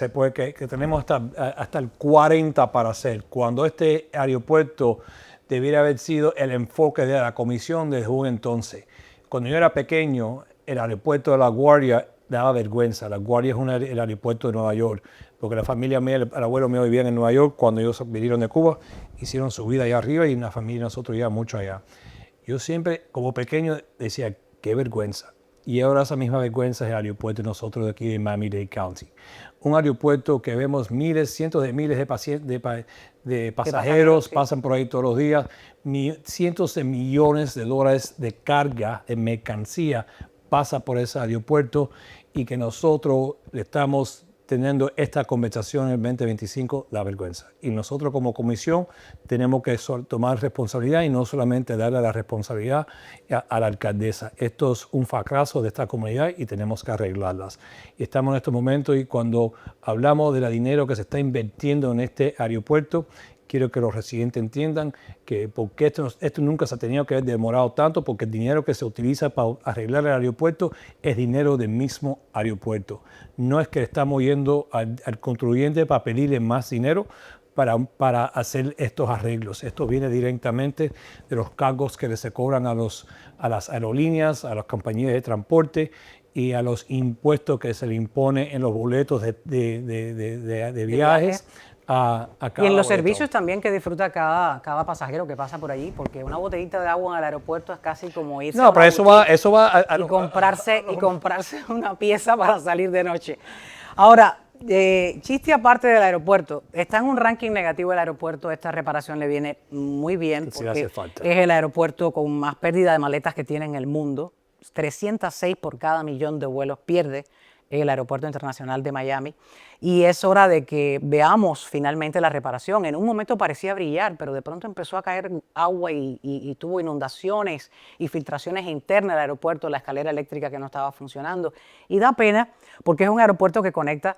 tenemos hasta el 40 para hacer. Cuando este aeropuerto debiera haber sido el enfoque de la comisión desde un entonces. Cuando yo era pequeño, el aeropuerto de La Guardia daba vergüenza. La Guardia es el aeropuerto de Nueva York, porque la familia mía, el abuelo mío vivían en Nueva York. Cuando ellos vinieron de Cuba, hicieron su vida allá arriba y una familia de nosotros ya mucho allá. Yo siempre, como pequeño, decía, qué vergüenza. Y ahora esa misma vergüenza es el aeropuerto de nosotros de aquí de Miami-Dade County. Un aeropuerto que vemos cientos de miles de pasajeros, sí, pasan por ahí todos los días, cientos de millones de dólares de carga, de mercancía, pasa por ese aeropuerto y que nosotros estamos teniendo esta conversación en el 2025, da vergüenza. Y nosotros como comisión tenemos que tomar responsabilidad y no solamente darle la responsabilidad a la alcaldesa. Esto es un fracaso de esta comunidad y tenemos que arreglarlas. Y estamos en estos momentos y cuando hablamos del dinero que se está invirtiendo en este aeropuerto, quiero que los residentes entiendan que porque esto nunca se ha tenido que haber demorado tanto, porque el dinero que se utiliza para arreglar el aeropuerto es dinero del mismo aeropuerto. No es que estamos yendo al contribuyente para pedirle más dinero para hacer estos arreglos. Esto viene directamente de los cargos que se cobran a las aerolíneas, a las compañías de transporte y a los impuestos que se le impone en los boletos de viajes. Y en los servicios también que disfruta cada pasajero que pasa por allí, porque una botellita de agua en el aeropuerto es casi como irse a pero eso va y comprarse una pieza para salir de noche. Ahora, chiste aparte del aeropuerto, está en un ranking negativo el aeropuerto, esta reparación le viene muy bien porque es el aeropuerto con más pérdida de maletas que tiene en el mundo, 306 por cada millón de vuelos pierde el Aeropuerto Internacional de Miami, y es hora de que veamos finalmente la reparación. En un momento parecía brillar, pero de pronto empezó a caer agua y tuvo inundaciones y filtraciones internas del aeropuerto, la escalera eléctrica que no estaba funcionando, y da pena porque es un aeropuerto que conecta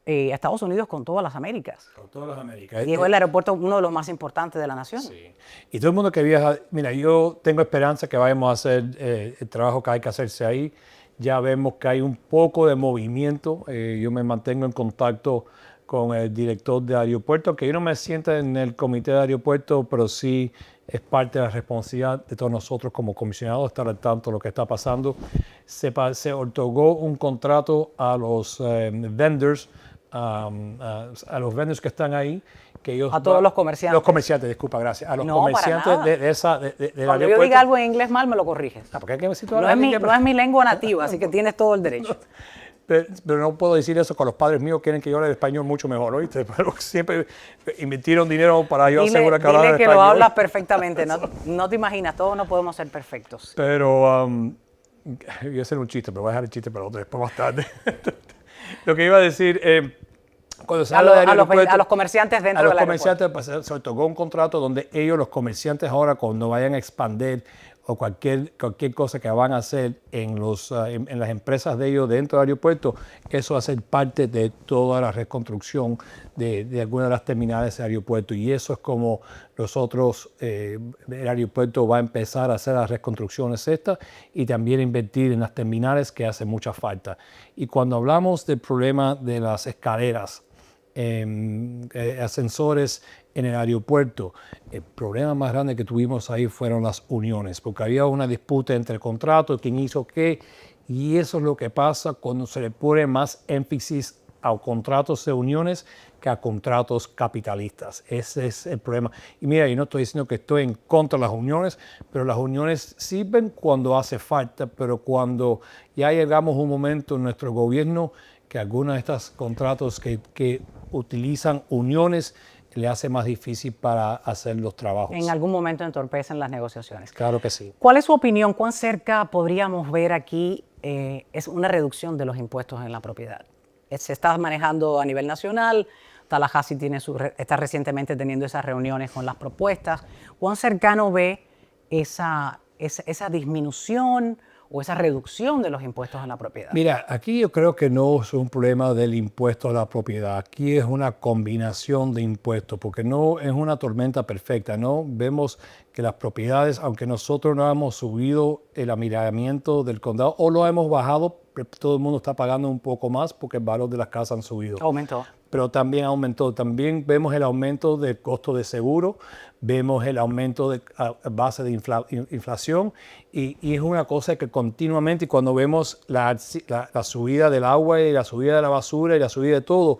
a Estados Unidos con todas las Américas. Con todas las Américas. Y es el aeropuerto uno de los más importantes de la nación. Sí. Y todo el mundo que viaja, mira, yo tengo esperanza que vayamos a hacer el trabajo que hay que hacerse ahí. Ya vemos que hay un poco de movimiento. Yo me mantengo en contacto con el director de aeropuerto, que yo no me siento en el comité de aeropuerto, pero sí es parte de la responsabilidad de todos nosotros como comisionados estar al tanto de lo que está pasando. Se otorgó un contrato a los vendors, a los vendors que están ahí, que ellos a todos los comerciantes. Los comerciantes, disculpa, gracias. A los comerciantes del aeropuerto. Cuando yo diga algo en inglés mal, me lo corriges. Porque hay que no es mi lengua nativa, así que tienes todo el derecho. Pero no puedo decir eso con los padres míos, quieren que yo hable el español mucho mejor, ¿oíste? Pero siempre invirtieron dinero para yo asegurar que hablara español. Dile que lo hablas perfectamente, no te imaginas, todos no podemos ser perfectos. Pero, voy a hacer un chiste, pero voy a dejar el chiste para después más tarde. Lo que iba a decir... Cuando se habla a los comerciantes dentro del aeropuerto. Pues, se otorgó un contrato donde ellos, los comerciantes ahora, cuando vayan a expandir o cualquier cosa que van a hacer en las empresas de ellos dentro del aeropuerto, eso va a ser parte de toda la reconstrucción de algunas de las terminales del aeropuerto. Y eso es como el aeropuerto va a empezar a hacer las reconstrucciones estas y también invertir en las terminales que hacen mucha falta. Y cuando hablamos del problema de las escaleras, ascensores En el aeropuerto, el problema más grande que tuvimos ahí fueron las uniones, porque había una disputa entre contratos, quién hizo qué, y eso es lo que pasa cuando se le pone más énfasis a contratos de uniones que a contratos capitalistas. Ese es el problema. Y mira, yo no estoy diciendo que estoy en contra de las uniones, pero las uniones sirven cuando hace falta, pero cuando ya llegamos a un momento en nuestro gobierno que algunos de estos contratos que utilizan uniones le hace más difícil para hacer los trabajos. En algún momento entorpecen las negociaciones. Claro que sí. ¿Cuál es su opinión? ¿Cuán cerca podríamos ver aquí es una reducción de los impuestos en la propiedad? Se está manejando a nivel nacional, Tallahassee está recientemente teniendo esas reuniones con las propuestas. ¿Cuán cercano ve esa disminución o esa reducción de los impuestos en la propiedad? Mira, aquí yo creo que no es un problema del impuesto a la propiedad. Aquí es una combinación de impuestos, porque no es una tormenta perfecta, ¿no? Vemos que las propiedades, aunque nosotros no hemos subido el amiramiento del condado o lo hemos bajado, todo el mundo está pagando un poco más porque el valor de las casas han subido. Aumentó. Pero también aumentó. También vemos el aumento del costo de seguro, vemos el aumento de base de inflación y es una cosa que continuamente, y cuando vemos la subida del agua y la subida de la basura y la subida de todo,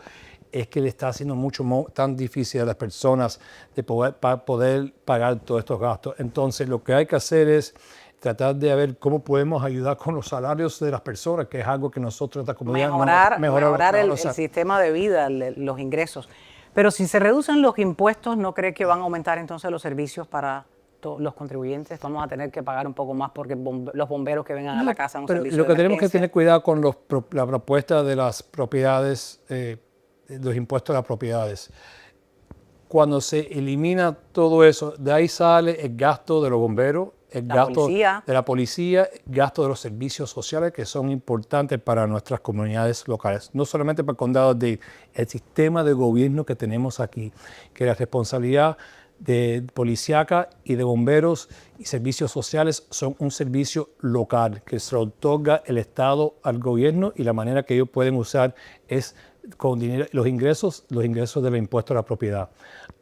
es que le está haciendo mucho tan difícil a las personas de poder pagar todos estos gastos. Entonces lo que hay que hacer es tratar de ver cómo podemos ayudar con los salarios de las personas, que es algo que nosotros, esta comunidad, mejorar el sistema de vida, los ingresos. Pero si se reducen los impuestos, ¿no cree que van a aumentar entonces los servicios para los contribuyentes? Vamos a tener que pagar un poco más porque los bomberos que vengan a la casa un servicio lo que de tenemos que emergencia. tener cuidado con la propuesta de las propiedades, los impuestos a las propiedades. Cuando se elimina todo eso, de ahí sale el gasto de los bomberos, el gasto de la policía, el gasto de los servicios sociales que son importantes para nuestras comunidades locales. No solamente para el condado, el sistema de gobierno que tenemos aquí, que la responsabilidad de policíaca y de bomberos y servicios sociales son un servicio local que se otorga el Estado al gobierno y la manera que ellos pueden usar es con dinero, los ingresos del impuesto a la propiedad.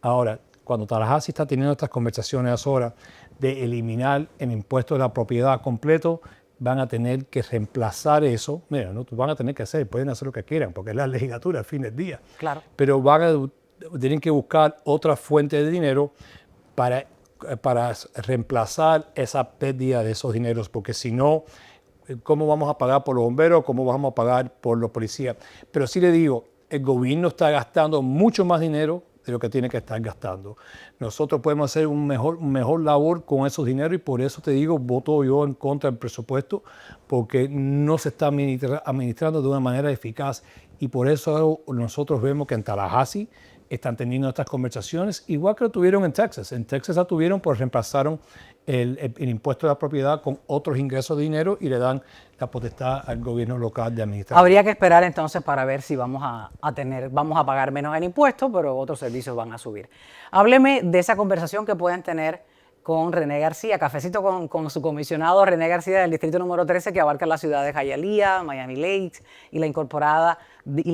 Ahora, cuando Tallahassee está teniendo estas conversaciones ahora de eliminar el impuesto de la propiedad completo, van a tener que reemplazar eso. Mira, no van a tener que pueden hacer lo que quieran, porque es la legislatura al fin del día. Claro. Pero tienen que buscar otra fuente de dinero para reemplazar esa pérdida de esos dineros, porque si no, ¿cómo vamos a pagar por los bomberos? ¿Cómo vamos a pagar por los policías? Pero sí le digo, el gobierno está gastando mucho más dinero de lo que tiene que estar gastando. Nosotros podemos hacer un mejor labor con esos dineros y por eso te digo, voto yo en contra del presupuesto, porque no se está administrando de una manera eficaz y por eso nosotros vemos que en Tallahassee están teniendo estas conversaciones, igual que lo tuvieron en Texas. En Texas la tuvieron porque reemplazaron el impuesto de la propiedad con otros ingresos de dinero y le dan la potestad al gobierno local de administrar. Habría que esperar entonces para ver si vamos a pagar menos en impuestos, pero otros servicios van a subir. Hábleme de esa conversación que pueden tener con René García, cafecito con su comisionado René García del distrito número 13 que abarca la ciudad de Hialeah, Miami Lakes y la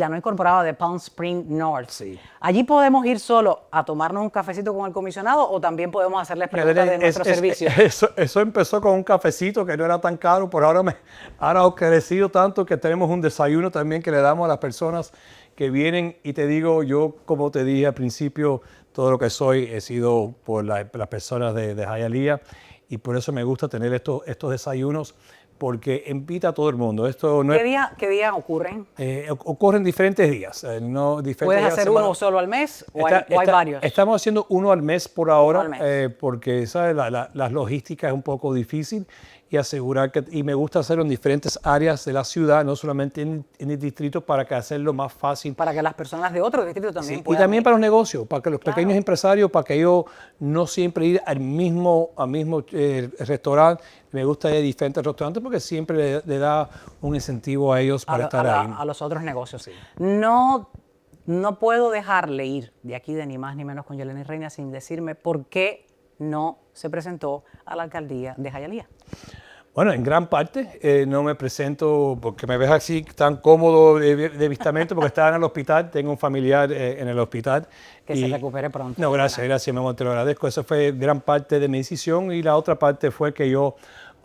no incorporada de Palm Springs North. Sí. Allí podemos ir solo a tomarnos un cafecito con el comisionado o también podemos hacerles preguntas de nuestros servicios. Eso empezó con un cafecito que no era tan caro, por ahora ha crecido tanto que tenemos un desayuno también que le damos a las personas que vienen y te digo, yo como te dije al principio, todo lo que soy he sido por las personas de Hialeah y por eso me gusta tener estos desayunos porque invita a todo el mundo. Esto no ¿Qué día ocurren? Ocurren diferentes días. ¿Puedes hacer uno solo al mes o hay varios? Estamos haciendo uno al mes por ahora porque ¿sabes? La logística es un poco difícil y asegurar y me gusta hacerlo en diferentes áreas de la ciudad, no solamente en el distrito, para que hacerlo más fácil. Para que las personas de otros distritos también puedan. Y también para los negocios, para que los pequeños empresarios, para que ellos no siempre ir al mismo restaurante. Me gusta ir a diferentes restaurantes porque siempre le da un incentivo a ellos para estar ahí. A los otros negocios. Sí. No puedo dejarle ir de aquí de Ni Más Ni Menos con Yelenis Reina sin decirme por qué no se presentó a la alcaldía de Hialeah. Bueno, en gran parte no me presento porque me ves así tan cómodo de vistamento porque estaba en el hospital, tengo un familiar en el hospital. Que se recupere pronto. No, gracias, mi amor, te lo agradezco. Esa fue gran parte de mi decisión y la otra parte fue que yo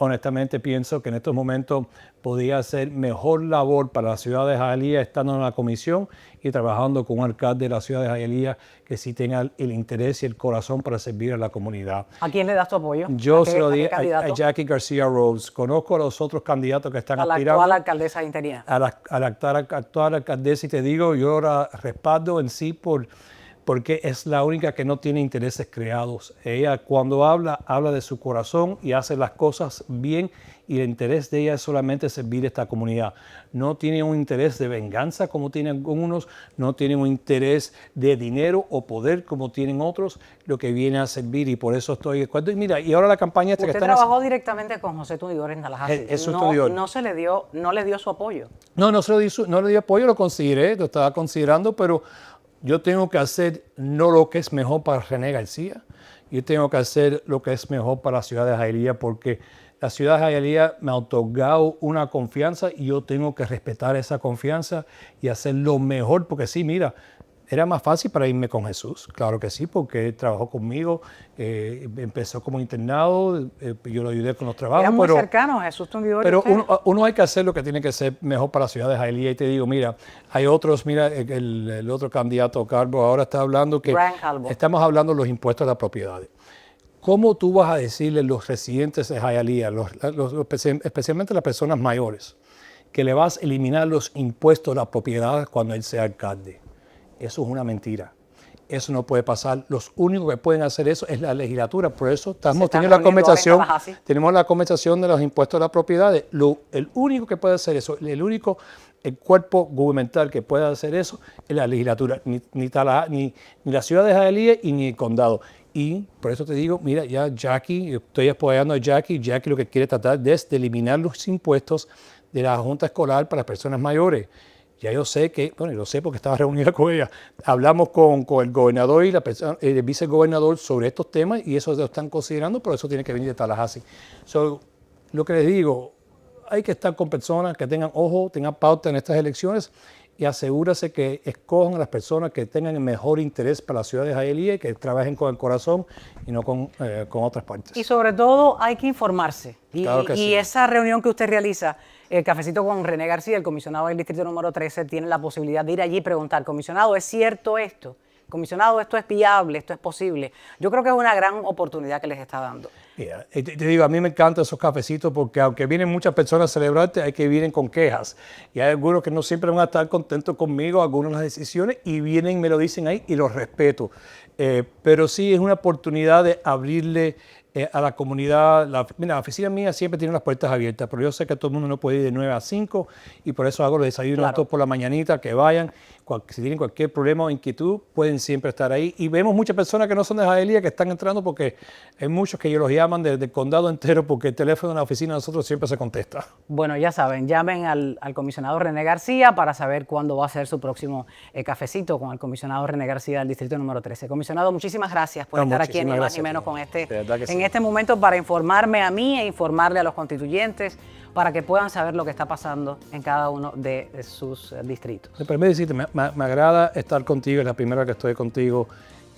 honestamente pienso que en estos momentos podía hacer mejor labor para la ciudad de Hialeah estando en la comisión y trabajando con un alcalde de la ciudad de Hialeah que sí tenga el interés y el corazón para servir a la comunidad. ¿A quién le das tu apoyo? Yo se lo di a Jackie García Rose. Conozco a los otros candidatos que están aspirando. A la actual alcaldesa interina. A la actual alcaldesa, y te digo, yo la respaldo en sí porque es la única que no tiene intereses creados. Ella cuando habla de su corazón y hace las cosas bien y el interés de ella es solamente servir a esta comunidad. No tiene un interés de venganza como tienen algunos, no tiene un interés de dinero o poder como tienen otros, lo que viene a servir y por eso estoy de acuerdo. Y mira, y ahora la campaña esta que están trabajó haciendo... directamente con José Tunidor en Tallahassee. No le dio su apoyo. No le dio apoyo, lo consideré, lo estaba considerando, pero yo tengo que hacer no lo que es mejor para René García, yo tengo que hacer lo que es mejor para la ciudad de Hialeah porque la ciudad de Hialeah me ha otorgado una confianza y yo tengo que respetar esa confianza y hacer lo mejor porque sí, mira, era más fácil para irme con Jesús, claro que sí, porque él trabajó conmigo, empezó como internado, yo lo ayudé con los trabajos. Era muy cercano Jesús Tunidor. Pero uno hay que hacer lo que tiene que ser mejor para la ciudad de Hialeah y te digo, mira, hay otros, mira, el otro candidato, Calvo, ahora está hablando que estamos hablando de los impuestos a las propiedades. ¿Cómo tú vas a decirle a los residentes de Hialeah, especialmente las personas mayores, que le vas a eliminar los impuestos a las propiedades cuando él sea alcalde? Eso es una mentira. Eso no puede pasar. Los únicos que pueden hacer eso es la legislatura. Por eso estamos teniendo la conversación. Tenemos la conversación de los impuestos a las propiedades. El único que puede hacer eso, el cuerpo gubernamental que puede hacer eso es la legislatura. Ni la ciudad de Hialeah y ni el condado. Y por eso te digo, mira, ya Jackie, estoy apoyando a Jackie. Jackie lo que quiere tratar es de eliminar los impuestos de la Junta Escolar para las personas mayores. Ya yo sé que, bueno, lo sé porque estaba reunida con ella, hablamos con el gobernador y el vicegobernador sobre estos temas y eso lo están considerando, pero eso tiene que venir de Tallahassee. Lo que les digo, hay que estar con personas que tengan ojo, tengan pauta en estas elecciones y asegúrese que escojan a las personas que tengan el mejor interés para la ciudad de Hialeah y que trabajen con el corazón y no con otras partes. Y sobre todo hay que informarse. Claro que sí. Esa reunión que usted realiza, el cafecito con René García, el comisionado del distrito número 13, tiene la posibilidad de ir allí y preguntar, comisionado, ¿es cierto esto? Comisionado, esto es viable, esto es posible. Yo creo que es una gran oportunidad que les está dando. Yeah. Te digo, a mí me encantan esos cafecitos porque aunque vienen muchas personas a celebrarte, hay que vienen con quejas. Y hay algunos que no siempre van a estar contentos conmigo, algunas de las decisiones, y vienen y me lo dicen ahí y los respeto. Pero sí es una oportunidad de abrirle a la comunidad. Mira, la oficina mía siempre tiene las puertas abiertas, pero yo sé que todo el mundo no puede ir de 9 a 5 y por eso hago los desayunos todos por la mañanita, que vayan. Si tienen cualquier problema o inquietud, pueden siempre estar ahí. Y vemos muchas personas que no son de Hialeah que están entrando porque hay muchos que ellos los llaman desde el condado entero porque el teléfono en la oficina de nosotros siempre se contesta. Bueno, ya saben, llamen al comisionado René García para saber cuándo va a ser su próximo cafecito con el comisionado René García del distrito número 13. Comisionado, muchísimas gracias por estar aquí Ni Más Ni Menos con en este momento para informarme a mí e informarle a los constituyentes para que puedan saber lo que está pasando en cada uno de sus distritos. Me permite decirte, me agrada estar contigo, es la primera que estoy contigo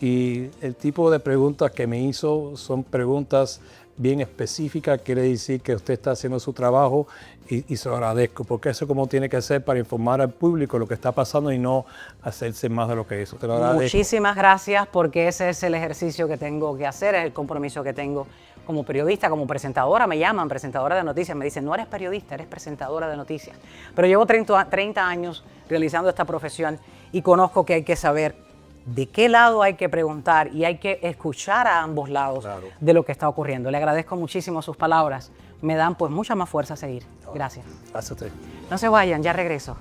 y el tipo de preguntas que me hizo son preguntas bien específicas, quiere decir que usted está haciendo su trabajo y se lo agradezco, porque eso es como tiene que ser para informar al público lo que está pasando y no hacerse más de lo que eso. Te lo agradezco. Muchísimas gracias porque ese es el ejercicio que tengo que hacer, es el compromiso que tengo como periodista, como presentadora. Me llaman presentadora de noticias, me dicen, no eres periodista, eres presentadora de noticias. Pero llevo 30 años realizando esta profesión y conozco que hay que saber de qué lado hay que preguntar y hay que escuchar a ambos lados de lo que está ocurriendo. Le agradezco muchísimo sus palabras, me dan pues mucha más fuerza a seguir. Gracias. Gracias a usted. No se vayan, ya regreso.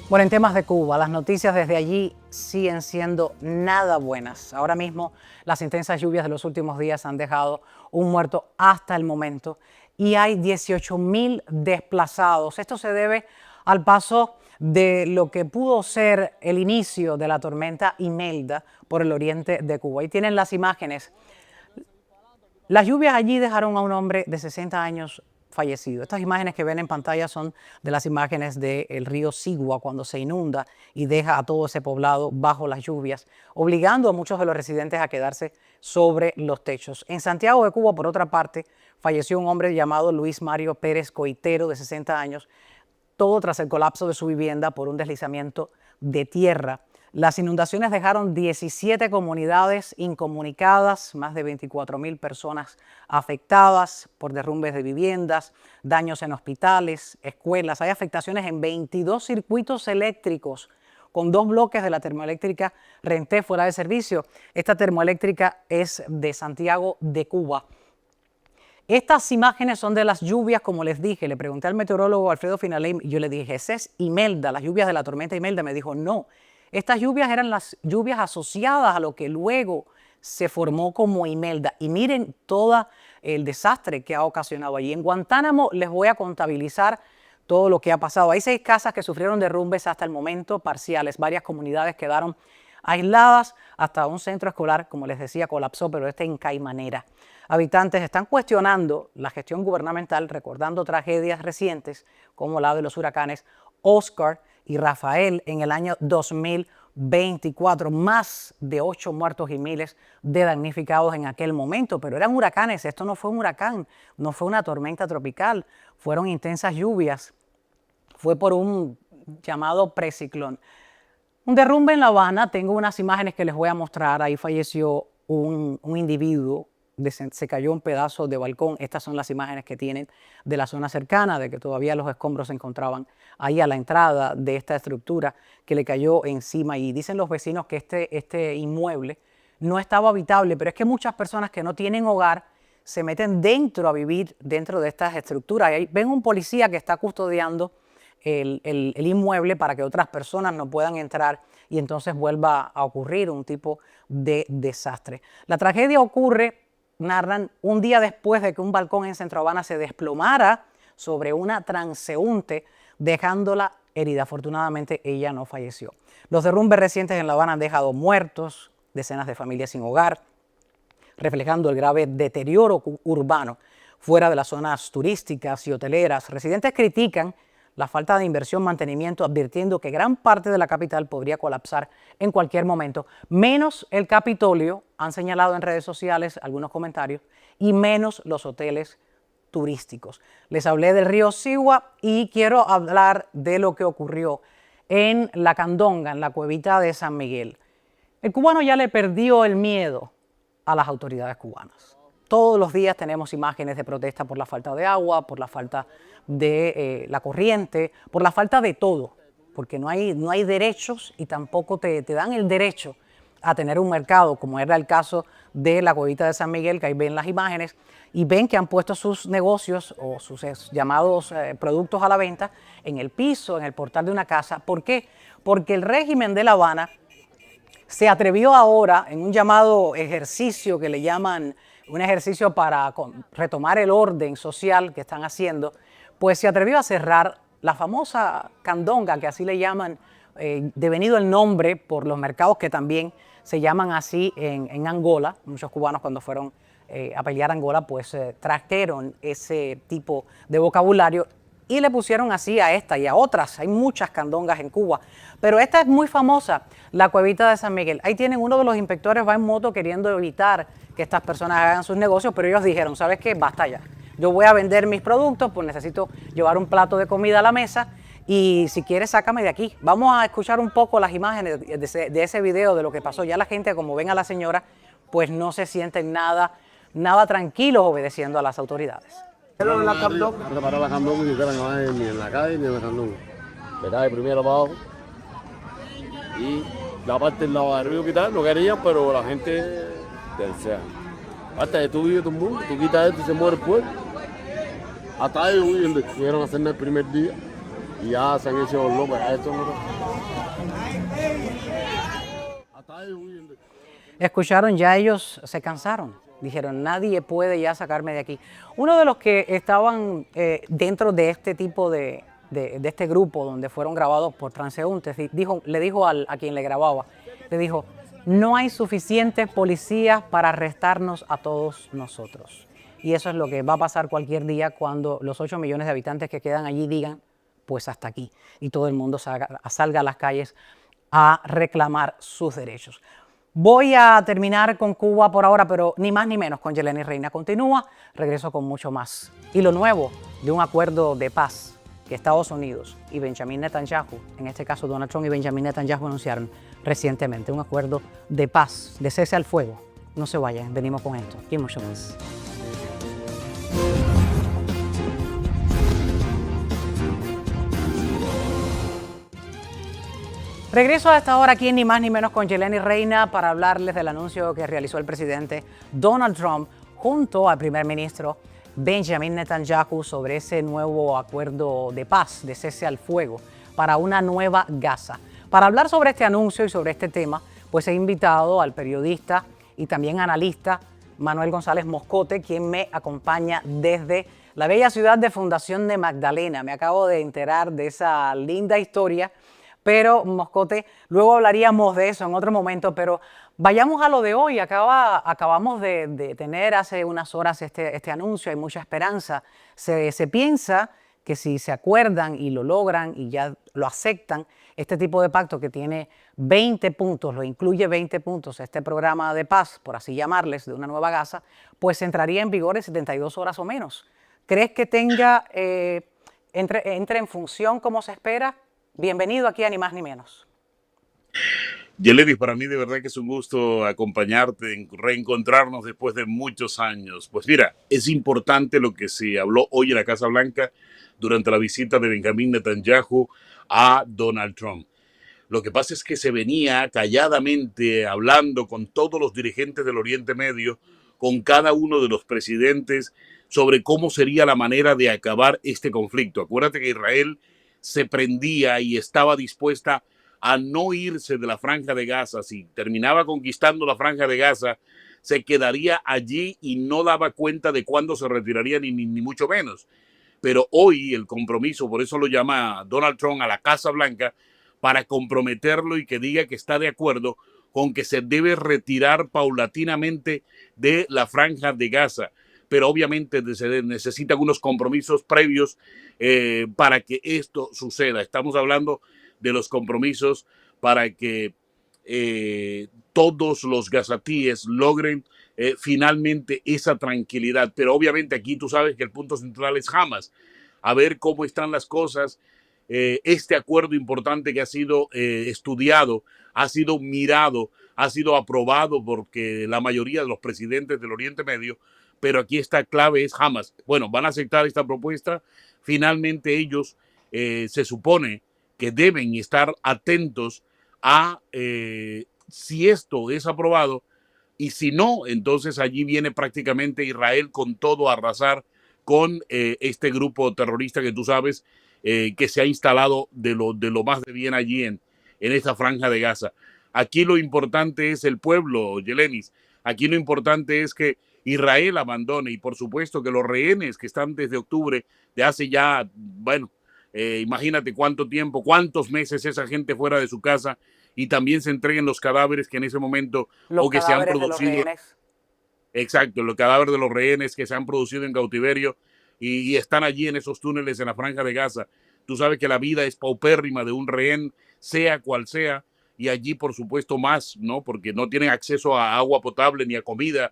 Bueno, en temas de Cuba, las noticias desde allí siguen siendo nada buenas. Ahora mismo las intensas lluvias de los últimos días han dejado un muerto hasta el momento y hay 18,000 desplazados. Esto se debe al paso de lo que pudo ser el inicio de la tormenta Imelda por el oriente de Cuba. Ahí tienen las imágenes. Las lluvias allí dejaron a un hombre de 60 años fallecido. Estas imágenes que ven en pantalla son de las imágenes del río Sigua cuando se inunda y deja a todo ese poblado bajo las lluvias, obligando a muchos de los residentes a quedarse sobre los techos. En Santiago de Cuba, por otra parte, falleció un hombre llamado Luis Mario Pérez Coitero, de 60 años, todo tras el colapso de su vivienda por un deslizamiento de tierra. Las inundaciones dejaron 17 comunidades incomunicadas, más de 24,000 personas afectadas por derrumbes de viviendas, daños en hospitales, escuelas. Hay afectaciones en 22 circuitos eléctricos, con 2 bloques de la termoeléctrica Renté fuera de servicio. Esta termoeléctrica es de Santiago de Cuba. Estas imágenes son de las lluvias, como les dije. Le pregunté al meteorólogo Alfredo Finalé y yo le dije, ¿esa es Imelda, las lluvias de la tormenta Imelda? Me dijo, no. Estas lluvias eran las lluvias asociadas a lo que luego se formó como Imelda. Y miren todo el desastre que ha ocasionado allí. En Guantánamo les voy a contabilizar todo lo que ha pasado. Hay 6 casas que sufrieron derrumbes hasta el momento parciales. Varias comunidades quedaron aisladas. Hasta un centro escolar, como les decía, colapsó, pero en Caimanera. Habitantes están cuestionando la gestión gubernamental, recordando tragedias recientes como la de los huracanes Oscar y Rafael en el año 2024, más de 8 muertos y miles de damnificados en aquel momento, pero eran huracanes. Esto no fue un huracán, no fue una tormenta tropical, fueron intensas lluvias, fue por un llamado preciclón. Un derrumbe en La Habana, tengo unas imágenes que les voy a mostrar, ahí falleció un individuo, se cayó un pedazo de balcón. Estas son las imágenes que tienen de la zona cercana, de que todavía los escombros se encontraban ahí a la entrada de esta estructura que le cayó encima. Y dicen los vecinos que este inmueble no estaba habitable, pero es que muchas personas que no tienen hogar se meten dentro a vivir dentro de estas estructuras. Y ahí ven un policía que está custodiando el inmueble para que otras personas no puedan entrar y entonces vuelva a ocurrir un tipo de desastre. La tragedia ocurre, narran, un día después de que un balcón en Centro Habana se desplomara sobre una transeúnte, dejándola herida. Afortunadamente, ella no falleció. Los derrumbes recientes en La Habana han dejado muertos, decenas de familias sin hogar, reflejando el grave deterioro urbano fuera de las zonas turísticas y hoteleras. Residentes critican la falta de inversión, mantenimiento, advirtiendo que gran parte de la capital podría colapsar en cualquier momento, menos el Capitolio, han señalado en redes sociales algunos comentarios, y menos los hoteles turísticos. Les hablé del río Sigua y quiero hablar de lo que ocurrió en La Candonga, en la cuevita de San Miguel. El cubano ya le perdió el miedo a las autoridades cubanas. Todos los días tenemos imágenes de protesta por la falta de agua, por la falta de la corriente, por la falta de todo, porque no hay derechos y tampoco te dan el derecho a tener un mercado, como era el caso de la cuevita de San Miguel, que ahí ven las imágenes, y ven que han puesto sus negocios o sus llamados productos a la venta en el piso, en el portal de una casa. ¿Por qué? Porque el régimen de La Habana se atrevió ahora, en un llamado ejercicio que le llaman un ejercicio para retomar el orden social que están haciendo, pues se atrevió a cerrar la famosa Candonga, que así le llaman, devenido el nombre por los mercados que también se llaman así en Angola. Muchos cubanos cuando fueron a pelear a Angola, pues trajeron ese tipo de vocabulario y le pusieron así a esta y a otras. Hay muchas candongas en Cuba, pero esta es muy famosa, la cuevita de San Miguel. Ahí tienen, uno de los inspectores va en moto queriendo evitar que estas personas hagan sus negocios, pero ellos dijeron, ¿sabes qué? Basta ya. Yo voy a vender mis productos, pues necesito llevar un plato de comida a la mesa y si quieres sácame de aquí. Vamos a escuchar un poco las imágenes de ese video de lo que pasó. Ya la gente, como ven a la señora, pues no se sienten nada tranquilos obedeciendo a las autoridades. Pero en la Candonga. Preparar la Candonga y que no hay ni en la calle ni en la Candonga. ¿Verdad? De primero para abajo. Y la parte del lado del río quitar, no querían, pero la gente desea. Hasta que tú vives todo el mundo, tú quitas esto y se muere el pueblo. Hasta ellos huyen, quisieron hacerme el primer día y ya se han hecho los locos. Esto no. Hasta ellos huyen. Escucharon, ya ellos se cansaron. Dijeron, nadie puede ya sacarme de aquí. Uno de los que estaban dentro de este tipo de de este grupo donde fueron grabados por transeúntes, le dijo a quien le grababa, le dijo, no hay suficientes policías para arrestarnos a todos nosotros. Y eso es lo que va a pasar cualquier día cuando los 8 millones de habitantes que quedan allí digan, pues hasta aquí, y todo el mundo salga a las calles a reclamar sus derechos. Voy a terminar con Cuba por ahora, pero ni más ni menos con Yeleni Reina. Continúa, regreso con mucho más. Y lo nuevo de un acuerdo de paz que Estados Unidos y Benjamin Netanyahu, en este caso Donald Trump y Benjamin Netanyahu, anunciaron recientemente. Un acuerdo de paz, de cese al fuego. No se vayan, venimos con esto y mucho más. Regreso a esta hora aquí, ni más ni menos con Yeleni Reina, para hablarles del anuncio que realizó el presidente Donald Trump junto al primer ministro Benjamin Netanyahu sobre ese nuevo acuerdo de paz, de cese al fuego, para una nueva Gaza. Para hablar sobre este anuncio y sobre este tema, pues he invitado al periodista y también analista Manuel González Moscote, quien me acompaña desde la bella ciudad de Fundación de Magdalena. Me acabo de enterar de esa linda historia, pero Moscote, luego hablaríamos de eso en otro momento, pero vayamos a lo de hoy. Acabamos de tener hace unas horas este anuncio, hay mucha esperanza. Se piensa que si se acuerdan y lo logran y ya lo aceptan, este tipo de pacto que tiene 20 puntos, lo incluye 20 puntos, este programa de paz, por así llamarles, de una nueva Gaza, pues entraría en vigor en 72 horas o menos. ¿Crees que entre en función como se espera? Bienvenido aquí a Ni Más Ni Menos. Yeleni, para mí de verdad que es un gusto acompañarte, reencontrarnos después de muchos años. Pues mira, es importante lo que se habló hoy en la Casa Blanca durante la visita de Benjamin Netanyahu a Donald Trump. Lo que pasa es que se venía calladamente hablando con todos los dirigentes del Oriente Medio, con cada uno de los presidentes, sobre cómo sería la manera de acabar este conflicto. Acuérdate que Israel se prendía y estaba dispuesta a no irse de la Franja de Gaza. Si terminaba conquistando la Franja de Gaza, se quedaría allí y no daba cuenta de cuándo se retiraría, ni mucho menos. Pero hoy el compromiso, por eso lo llama Donald Trump a la Casa Blanca, para comprometerlo y que diga que está de acuerdo con que se debe retirar paulatinamente de la Franja de Gaza. Pero obviamente se necesitan unos compromisos previos para que esto suceda. Estamos hablando de los compromisos para que todos los gazatíes logren finalmente esa tranquilidad. Pero obviamente aquí tú sabes que el punto central es Hamas. A ver cómo están las cosas. Este acuerdo importante que ha sido estudiado, ha sido mirado, ha sido aprobado porque la mayoría de los presidentes del Oriente Medio, pero aquí esta clave es Hamas. Bueno, van a aceptar esta propuesta. Finalmente ellos se supone que deben estar atentos a si esto es aprobado, y si no, entonces allí viene prácticamente Israel con todo a arrasar con este grupo terrorista que tú sabes que se ha instalado de lo más de bien allí en esta Franja de Gaza. Aquí lo importante es el pueblo, Yelenis. Aquí lo importante es que Israel abandone, y por supuesto que los rehenes que están desde octubre de hace ya, bueno, imagínate cuánto tiempo, cuántos meses esa gente fuera de su casa, y también se entreguen los cadáveres que en ese momento Los o que se han cadáveres de los producido. rehenes. Exacto, los cadáveres de los rehenes que se han producido en cautiverio y están allí en esos túneles en la Franja de Gaza. Tú sabes que la vida es paupérrima de un rehén, sea cual sea, y allí por supuesto más, ¿no? Porque no tienen acceso a agua potable ni a comida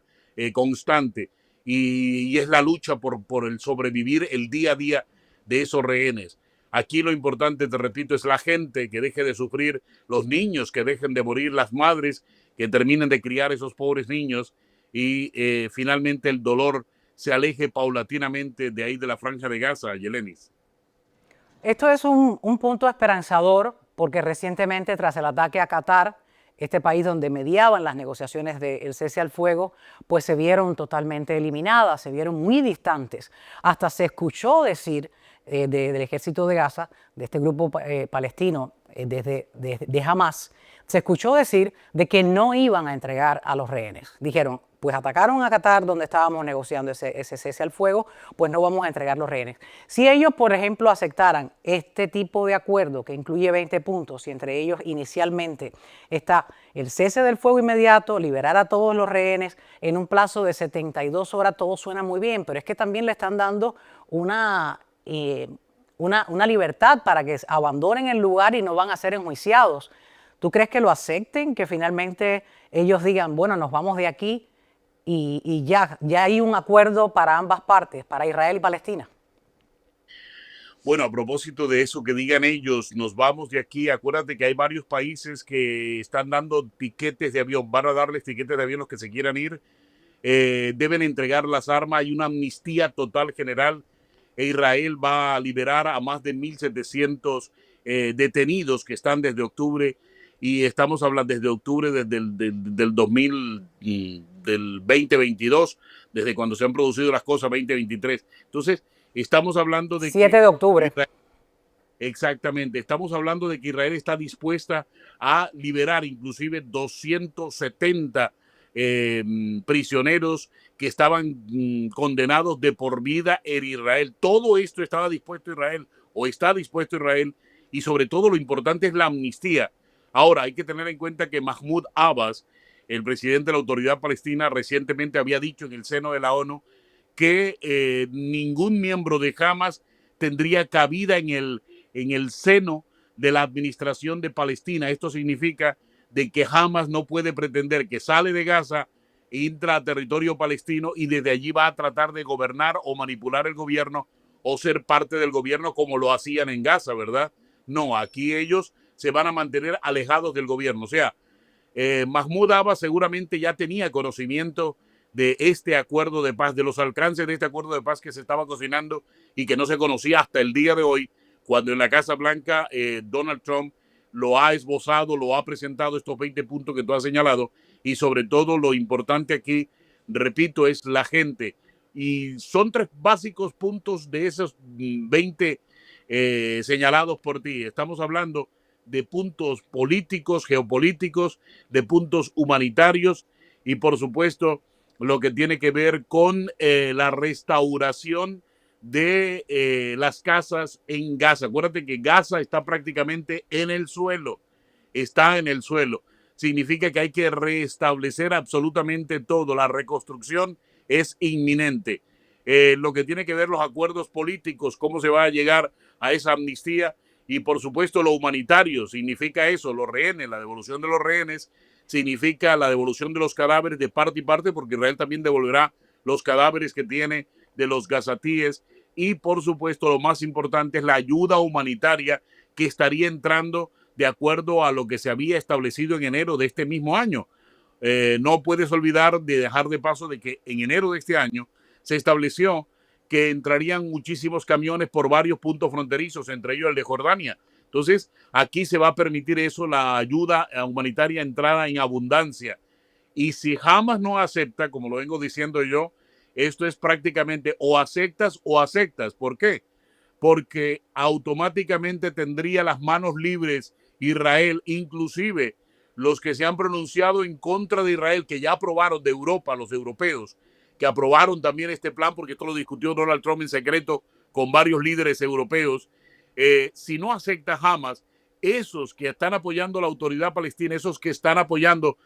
constante, y es la lucha por el sobrevivir el día a día de esos rehenes. Aquí lo importante, te repito, es la gente que deje de sufrir, los niños que dejen de morir, las madres que terminen de criar esos pobres niños, y finalmente el dolor se aleje paulatinamente de ahí de la Franja de Gaza, Yelenis. Esto es un punto esperanzador porque recientemente, tras el ataque a Qatar, este país donde mediaban las negociaciones del cese al fuego, pues se vieron totalmente eliminadas, se vieron muy distantes. Hasta se escuchó decir del ejército de Gaza, de este grupo palestino, de Hamas, se escuchó decir de que no iban a entregar a los rehenes. Dijeron, pues atacaron a Qatar donde estábamos negociando ese cese al fuego, pues no vamos a entregar los rehenes. Si ellos, por ejemplo, aceptaran este tipo de acuerdo que incluye 20 puntos y entre ellos inicialmente está el cese del fuego inmediato, liberar a todos los rehenes en un plazo de 72 horas, todo suena muy bien, pero es que también le están dando una libertad para que abandonen el lugar y no van a ser enjuiciados. ¿Tú crees que lo acepten? Que finalmente ellos digan, bueno, nos vamos de aquí y ya hay un acuerdo para ambas partes, para Israel y Palestina. Bueno, a propósito de eso que digan ellos, nos vamos de aquí. Acuérdate que hay varios países que están dando tiquetes de avión, van a darles tiquetes de avión los que se quieran ir. Deben entregar las armas, hay una amnistía total general. Israel va a liberar a más de 1.700 detenidos que están desde octubre, y estamos hablando desde octubre del 2022, desde cuando se han producido las cosas, 2023. Entonces, estamos hablando de 7 de octubre. Exactamente, estamos hablando de que Israel está dispuesta a liberar inclusive 270 prisioneros que estaban condenados de por vida en Israel. Todo esto estaba dispuesto Israel, o está dispuesto Israel, y sobre todo lo importante es la amnistía. Ahora, hay que tener en cuenta que Mahmoud Abbas, el presidente de la Autoridad Palestina, recientemente había dicho en el seno de la ONU que ningún miembro de Hamas tendría cabida en el seno de la administración de Palestina. Esto significa de que Hamas no puede pretender que sale de Gaza, entra a territorio palestino y desde allí va a tratar de gobernar o manipular el gobierno o ser parte del gobierno como lo hacían en Gaza, ¿verdad? No, aquí ellos se van a mantener alejados del gobierno. O sea, Mahmoud Abbas seguramente ya tenía conocimiento de este acuerdo de paz, de los alcances de este acuerdo de paz que se estaba cocinando y que no se conocía hasta el día de hoy, cuando en la Casa Blanca Donald Trump lo ha esbozado, lo ha presentado, estos 20 puntos que tú has señalado, y sobre todo lo importante aquí, repito, es la gente. Y son 3 básicos puntos de esos 20 señalados por ti. Estamos hablando de puntos políticos, geopolíticos, de puntos humanitarios y por supuesto lo que tiene que ver con la restauración de las casas en Gaza. Acuérdate que Gaza está prácticamente en el suelo, está en el suelo. Significa que hay que restablecer absolutamente todo. La reconstrucción es inminente. Lo que tiene que ver los acuerdos políticos, cómo se va a llegar a esa amnistía, y por supuesto lo humanitario, significa eso, los rehenes, la devolución de los rehenes, significa la devolución de los cadáveres de parte y parte, porque Israel también devolverá los cadáveres que tiene de los gazatíes, y por supuesto lo más importante es la ayuda humanitaria que estaría entrando de acuerdo a lo que se había establecido en enero de este mismo año. No puedes olvidar de dejar de paso de que en enero de este año se estableció que entrarían muchísimos camiones por varios puntos fronterizos, entre ellos el de Jordania. Entonces, aquí se va a permitir eso, la ayuda humanitaria entrada en abundancia. Y si Hamas no acepta, como lo vengo diciendo yo, esto es prácticamente o aceptas o aceptas. ¿Por qué? Porque automáticamente tendría las manos libres Israel, inclusive los que se han pronunciado en contra de Israel, que ya aprobaron de Europa, los europeos, que aprobaron también este plan, porque esto lo discutió Donald Trump en secreto con varios líderes europeos. Si no acepta Hamas, esos que están apoyando la autoridad palestina, esos que están apoyando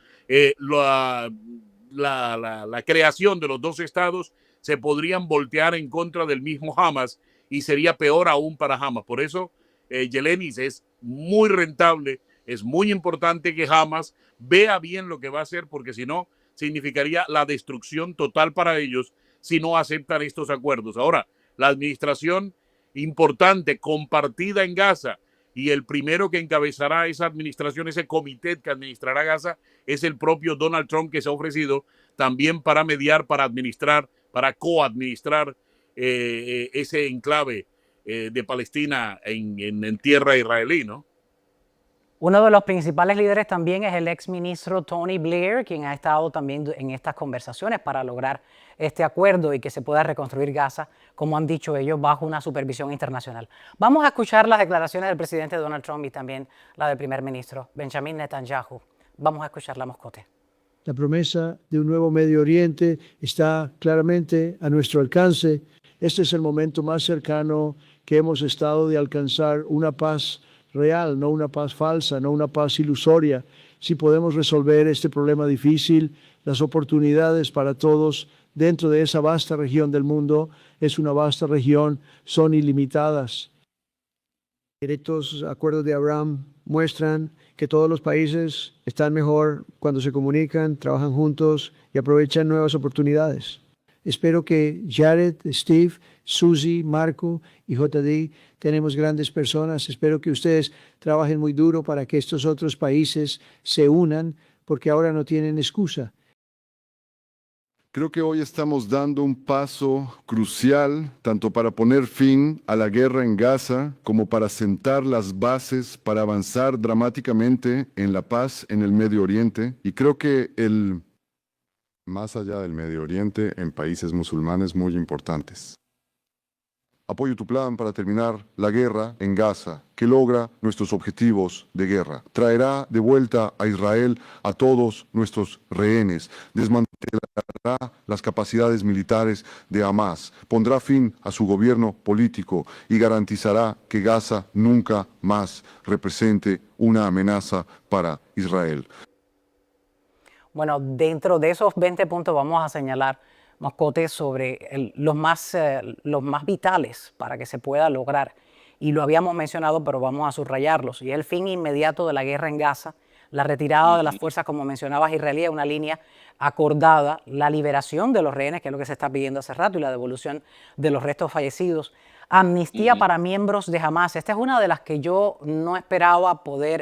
la creación de los 2 estados, se podrían voltear en contra del mismo Hamas y sería peor aún para Hamas. Por eso, Yelenis, es muy rentable, es muy importante que Hamas vea bien lo que va a hacer, porque si no, significaría la destrucción total para ellos si no aceptan estos acuerdos. Ahora, la administración importante, compartida en Gaza, y el primero que encabezará esa administración, ese comité que administrará Gaza, es el propio Donald Trump, que se ha ofrecido también para mediar, para administrar, para coadministrar ese enclave de Palestina en tierra israelí, ¿no? Uno de los principales líderes también es el exministro Tony Blair, quien ha estado también en estas conversaciones para lograr este acuerdo y que se pueda reconstruir Gaza, como han dicho ellos, bajo una supervisión internacional. Vamos a escuchar las declaraciones del presidente Donald Trump y también la del primer ministro Benjamin Netanyahu. Vamos a escucharla, Moscote. La promesa de un nuevo Medio Oriente está claramente a nuestro alcance. Este es el momento más cercano que hemos estado de alcanzar una paz real, no una paz falsa, no una paz ilusoria. Si podemos resolver este problema difícil, las oportunidades para todos dentro de esa vasta región del mundo, es una vasta región, son ilimitadas. Estos acuerdos de Abraham muestran que todos los países están mejor cuando se comunican, trabajan juntos y aprovechan nuevas oportunidades. Espero que Jared, Steve, Susie, Marco y JD tenemos grandes personas. Espero que ustedes trabajen muy duro para que estos otros países se unan, porque ahora no tienen excusa. Creo que hoy estamos dando un paso crucial tanto para poner fin a la guerra en Gaza como para sentar las bases para avanzar dramáticamente en la paz en el Medio Oriente. Y creo que más allá del Medio Oriente, en países musulmanes muy importantes. Apoyo tu plan para terminar la guerra en Gaza, que logra nuestros objetivos de guerra. Traerá de vuelta a Israel a todos nuestros rehenes, desmantelará las capacidades militares de Hamas, pondrá fin a su gobierno político y garantizará que Gaza nunca más represente una amenaza para Israel. Bueno, dentro de esos 20 puntos vamos a señalar, Moscote, sobre los más vitales para que se pueda lograr. Y lo habíamos mencionado, pero vamos a subrayarlos. Y el fin inmediato de la guerra en Gaza, la retirada de las fuerzas, como mencionabas, israelíes, una línea acordada, la liberación de los rehenes, que es lo que se está pidiendo hace rato, y la devolución de los restos fallecidos. Amnistía para miembros de Hamas. Esta es una de las que yo no esperaba poder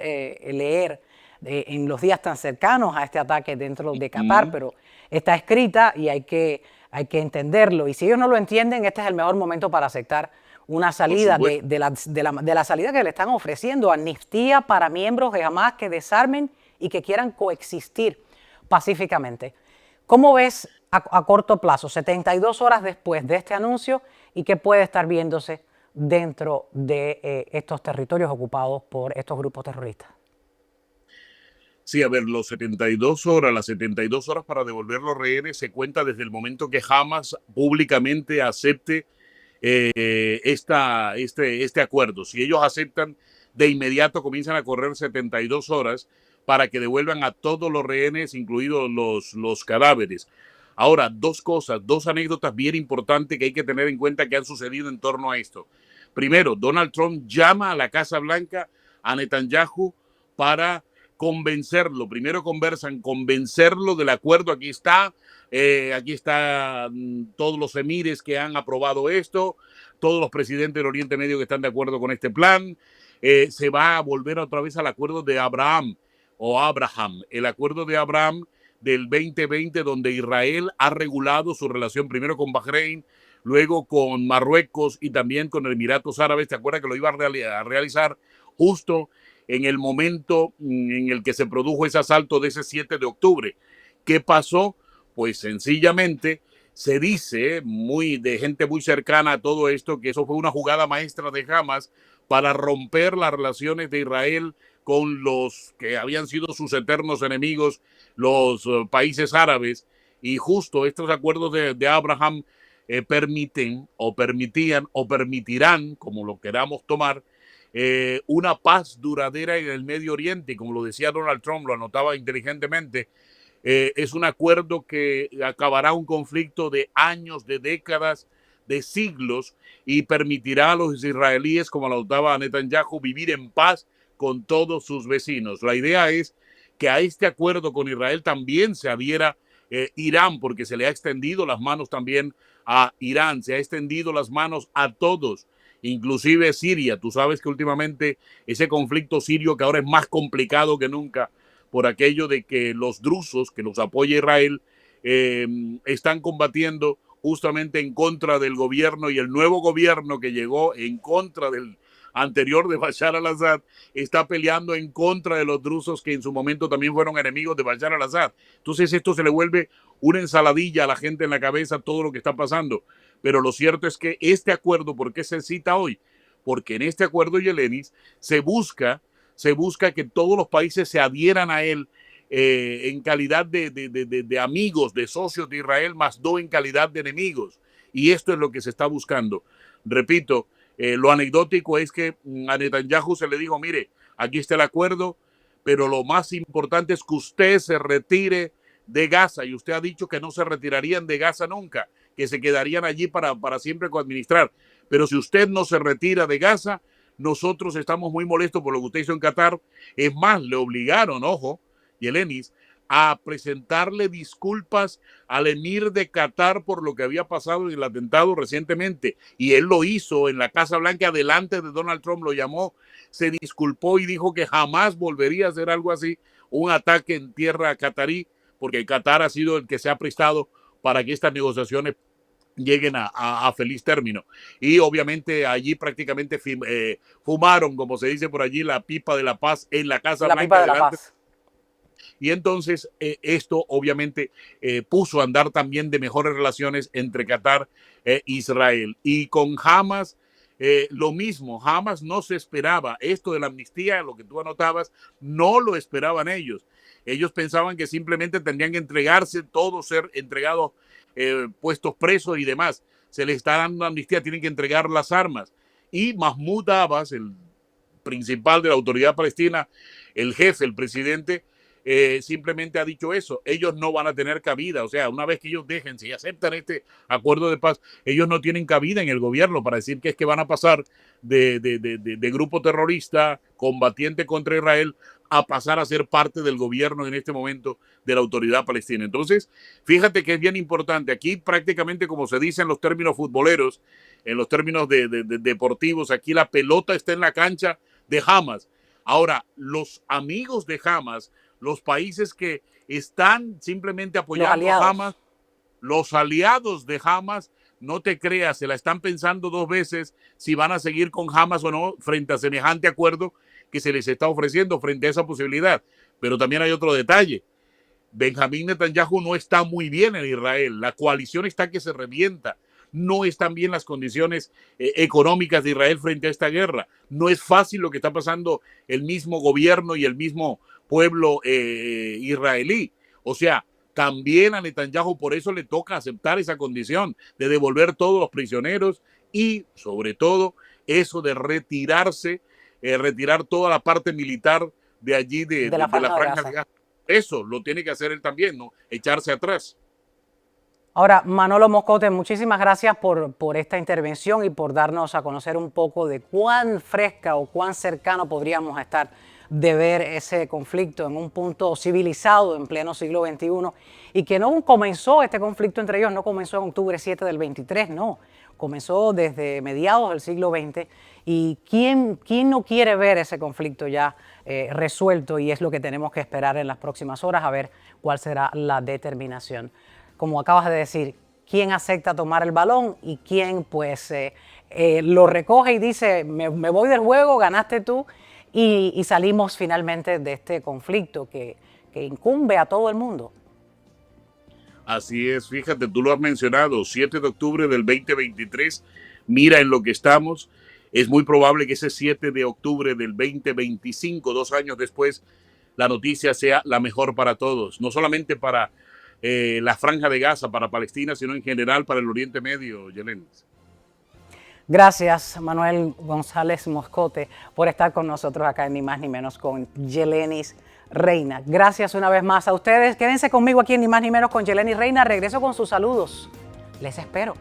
leer en los días tan cercanos a este ataque dentro de Qatar, pero está escrita y hay que entenderlo. Y si ellos no lo entienden, este es el mejor momento para aceptar una salida de la salida que le están ofreciendo, amnistía para miembros de Hamas que desarmen y que quieran coexistir pacíficamente. ¿Cómo ves a corto plazo, 72 horas después de este anuncio, y qué puede estar viéndose dentro de estos territorios ocupados por estos grupos terroristas? Sí, a ver, las 72 horas para devolver los rehenes se cuenta desde el momento que Hamas públicamente acepte este acuerdo. Si ellos aceptan, de inmediato comienzan a correr 72 horas para que devuelvan a todos los rehenes, incluidos los cadáveres. Ahora, dos anécdotas bien importantes que hay que tener en cuenta que han sucedido en torno a esto. Primero, Donald Trump llama a la Casa Blanca a Netanyahu para convencerlo. Primero convencerlo del acuerdo. Aquí está todos los emires que han aprobado esto, todos los presidentes del Oriente Medio que están de acuerdo con este plan. Se va a volver otra vez al acuerdo de Abraham, el acuerdo de Abraham del 2020, donde Israel ha regulado su relación primero con Bahrein, luego con Marruecos y también con Emiratos Árabes. ¿Te acuerdas que lo iba a realizar justo en el momento en el que se produjo ese asalto de ese 7 de octubre? ¿Qué pasó? Pues sencillamente se dice de gente muy cercana a todo esto que eso fue una jugada maestra de Hamas para romper las relaciones de Israel con los que habían sido sus eternos enemigos, los países árabes. Y justo estos acuerdos de Abraham permitían o permitirán, como lo queramos tomar, una paz duradera en el Medio Oriente. Y como lo decía Donald Trump, lo anotaba inteligentemente, es un acuerdo que acabará un conflicto de años, de décadas, de siglos, y permitirá a los israelíes, como lo anotaba Netanyahu, vivir en paz con todos sus vecinos. La idea es que a este acuerdo con Israel también se adhiera Irán, porque se le ha extendido las manos también a Irán, se ha extendido las manos a todos, inclusive Siria. Tú sabes que últimamente ese conflicto sirio, que ahora es más complicado que nunca por aquello de que los drusos, que los apoya Israel, están combatiendo justamente en contra del gobierno, y el nuevo gobierno que llegó en contra del anterior de Bashar al-Assad está peleando en contra de los drusos, que en su momento también fueron enemigos de Bashar al-Assad. Entonces esto se le vuelve una ensaladilla a la gente en la cabeza, todo lo que está pasando. Pero lo cierto es que este acuerdo, ¿por qué se cita hoy? Porque en este acuerdo, Yelenis, se busca que todos los países se adhieran a él en calidad de amigos, de socios de Israel, más no en calidad de enemigos. Y esto es lo que se está buscando. Repito, lo anecdótico es que a Netanyahu se le dijo, mire, aquí está el acuerdo, pero lo más importante es que usted se retire de Gaza, y usted ha dicho que no se retirarían de Gaza nunca, que se quedarían allí para siempre coadministrar. Pero si usted no se retira de Gaza, nosotros estamos muy molestos por lo que usted hizo en Qatar. Es más, le obligaron, ojo, Yelenis, a presentarle disculpas al emir de Qatar por lo que había pasado en el atentado recientemente. Y él lo hizo en la Casa Blanca delante de Donald Trump, lo llamó, se disculpó y dijo que jamás volvería a hacer algo así, un ataque en tierra catarí, porque Qatar ha sido el que se ha prestado para que estas negociaciones lleguen a feliz término. Y obviamente allí prácticamente fumaron, como se dice por allí, la pipa de la paz en la Casa Blanca. Pipa de la paz. Y entonces esto obviamente puso a andar también de mejores relaciones entre Qatar e Israel. Y con Hamas lo mismo, Hamas no se esperaba esto de la amnistía, lo que tú anotabas, no lo esperaban ellos. Ellos pensaban que simplemente tendrían que entregarse, todos ser entregados, puestos presos y demás. Se les está dando amnistía, tienen que entregar las armas. Y Mahmoud Abbas, el principal de la autoridad palestina, el jefe, el presidente, simplemente ha dicho eso. Ellos no van a tener cabida. O sea, una vez que ellos dejen, si aceptan este acuerdo de paz, ellos no tienen cabida en el gobierno para decir que es que van a pasar de grupo terrorista, combatiente contra Israel, a pasar a ser parte del gobierno en este momento de la autoridad palestina. Entonces, fíjate que es bien importante. Aquí prácticamente, como se dice en los términos futboleros, en los términos deportivos, aquí la pelota está en la cancha de Hamas. Ahora, los amigos de Hamas, los países que están simplemente apoyando a Hamas, los aliados de Hamas, no te creas, se la están pensando dos veces si van a seguir con Hamas o no frente a semejante acuerdo que se les está ofreciendo, frente a esa posibilidad. Pero también hay otro detalle. Benjamín Netanyahu no está muy bien en Israel. La coalición está que se revienta. No están bien las condiciones económicas de Israel frente a esta guerra. No es fácil lo que está pasando el mismo gobierno y el mismo pueblo israelí. O sea, también a Netanyahu por eso le toca aceptar esa condición de devolver todos los prisioneros y, sobre todo, eso de retirarse, retirar toda la parte militar de allí, de la franja de Gaza. Eso lo tiene que hacer él también, ¿no? Echarse atrás. Ahora, Manolo Moscote, muchísimas gracias por esta intervención y por darnos a conocer un poco de cuán fresca o cuán cercano podríamos estar de ver ese conflicto en un punto civilizado en pleno siglo XXI, y que no comenzó este conflicto entre ellos, no comenzó en octubre 7 del 23, no, comenzó desde mediados del siglo XX. Y ¿quién no quiere ver ese conflicto ya resuelto? Y es lo que tenemos que esperar en las próximas horas a ver cuál será la determinación. Como acabas de decir, quién acepta tomar el balón y quién pues lo recoge y dice, me voy del juego, ganaste tú, y salimos finalmente de este conflicto que incumbe a todo el mundo. Así es, fíjate, tú lo has mencionado, 7 de octubre del 2023, mira en lo que estamos. Es muy probable que ese 7 de octubre del 2025, 2 años después, la noticia sea la mejor para todos, no solamente para la Franja de Gaza, para Palestina, sino en general para el Oriente Medio, Yelenis. Gracias, Manuel González Moscote, por estar con nosotros acá en Ni Más Ni Menos con Yelenis Reina. Gracias una vez más a ustedes. Quédense conmigo aquí en Ni Más Ni Menos con Yelenis Reina. Regreso con sus saludos. Les espero.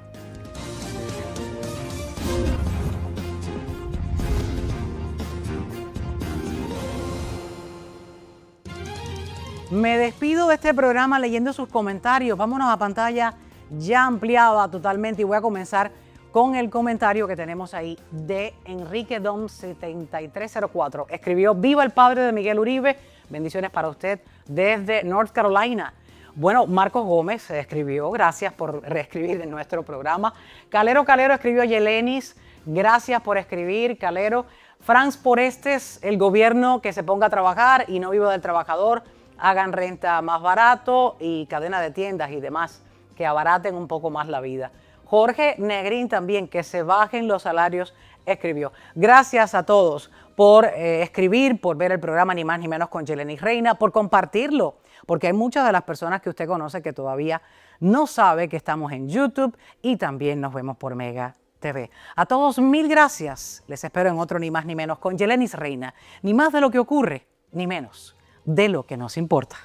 Me despido de este programa leyendo sus comentarios. Vámonos a pantalla ya ampliada totalmente y voy a comenzar con el comentario que tenemos ahí de Enrique Dom 7304. Escribió: viva el padre de Miguel Uribe, bendiciones para usted desde North Carolina. Bueno, Marcos Gómez escribió, gracias por reescribir en nuestro programa. Calero escribió: Yelenis, gracias por escribir, Calero. Franz Porestes, el gobierno que se ponga a trabajar y no viva del trabajador, hagan renta más barato y cadena de tiendas y demás que abaraten un poco más la vida. Jorge Negrín también, que se bajen los salarios escribió. Gracias a todos por escribir, por ver el programa Ni Más Ni Menos con Yelenis Reina, por compartirlo, porque hay muchas de las personas que usted conoce que todavía no sabe que estamos en YouTube y también nos vemos por Mega TV. A todos, mil gracias. Les espero en otro Ni Más Ni Menos con Yelenis Reina. Ni más de lo que ocurre, ni menos de lo que nos importa.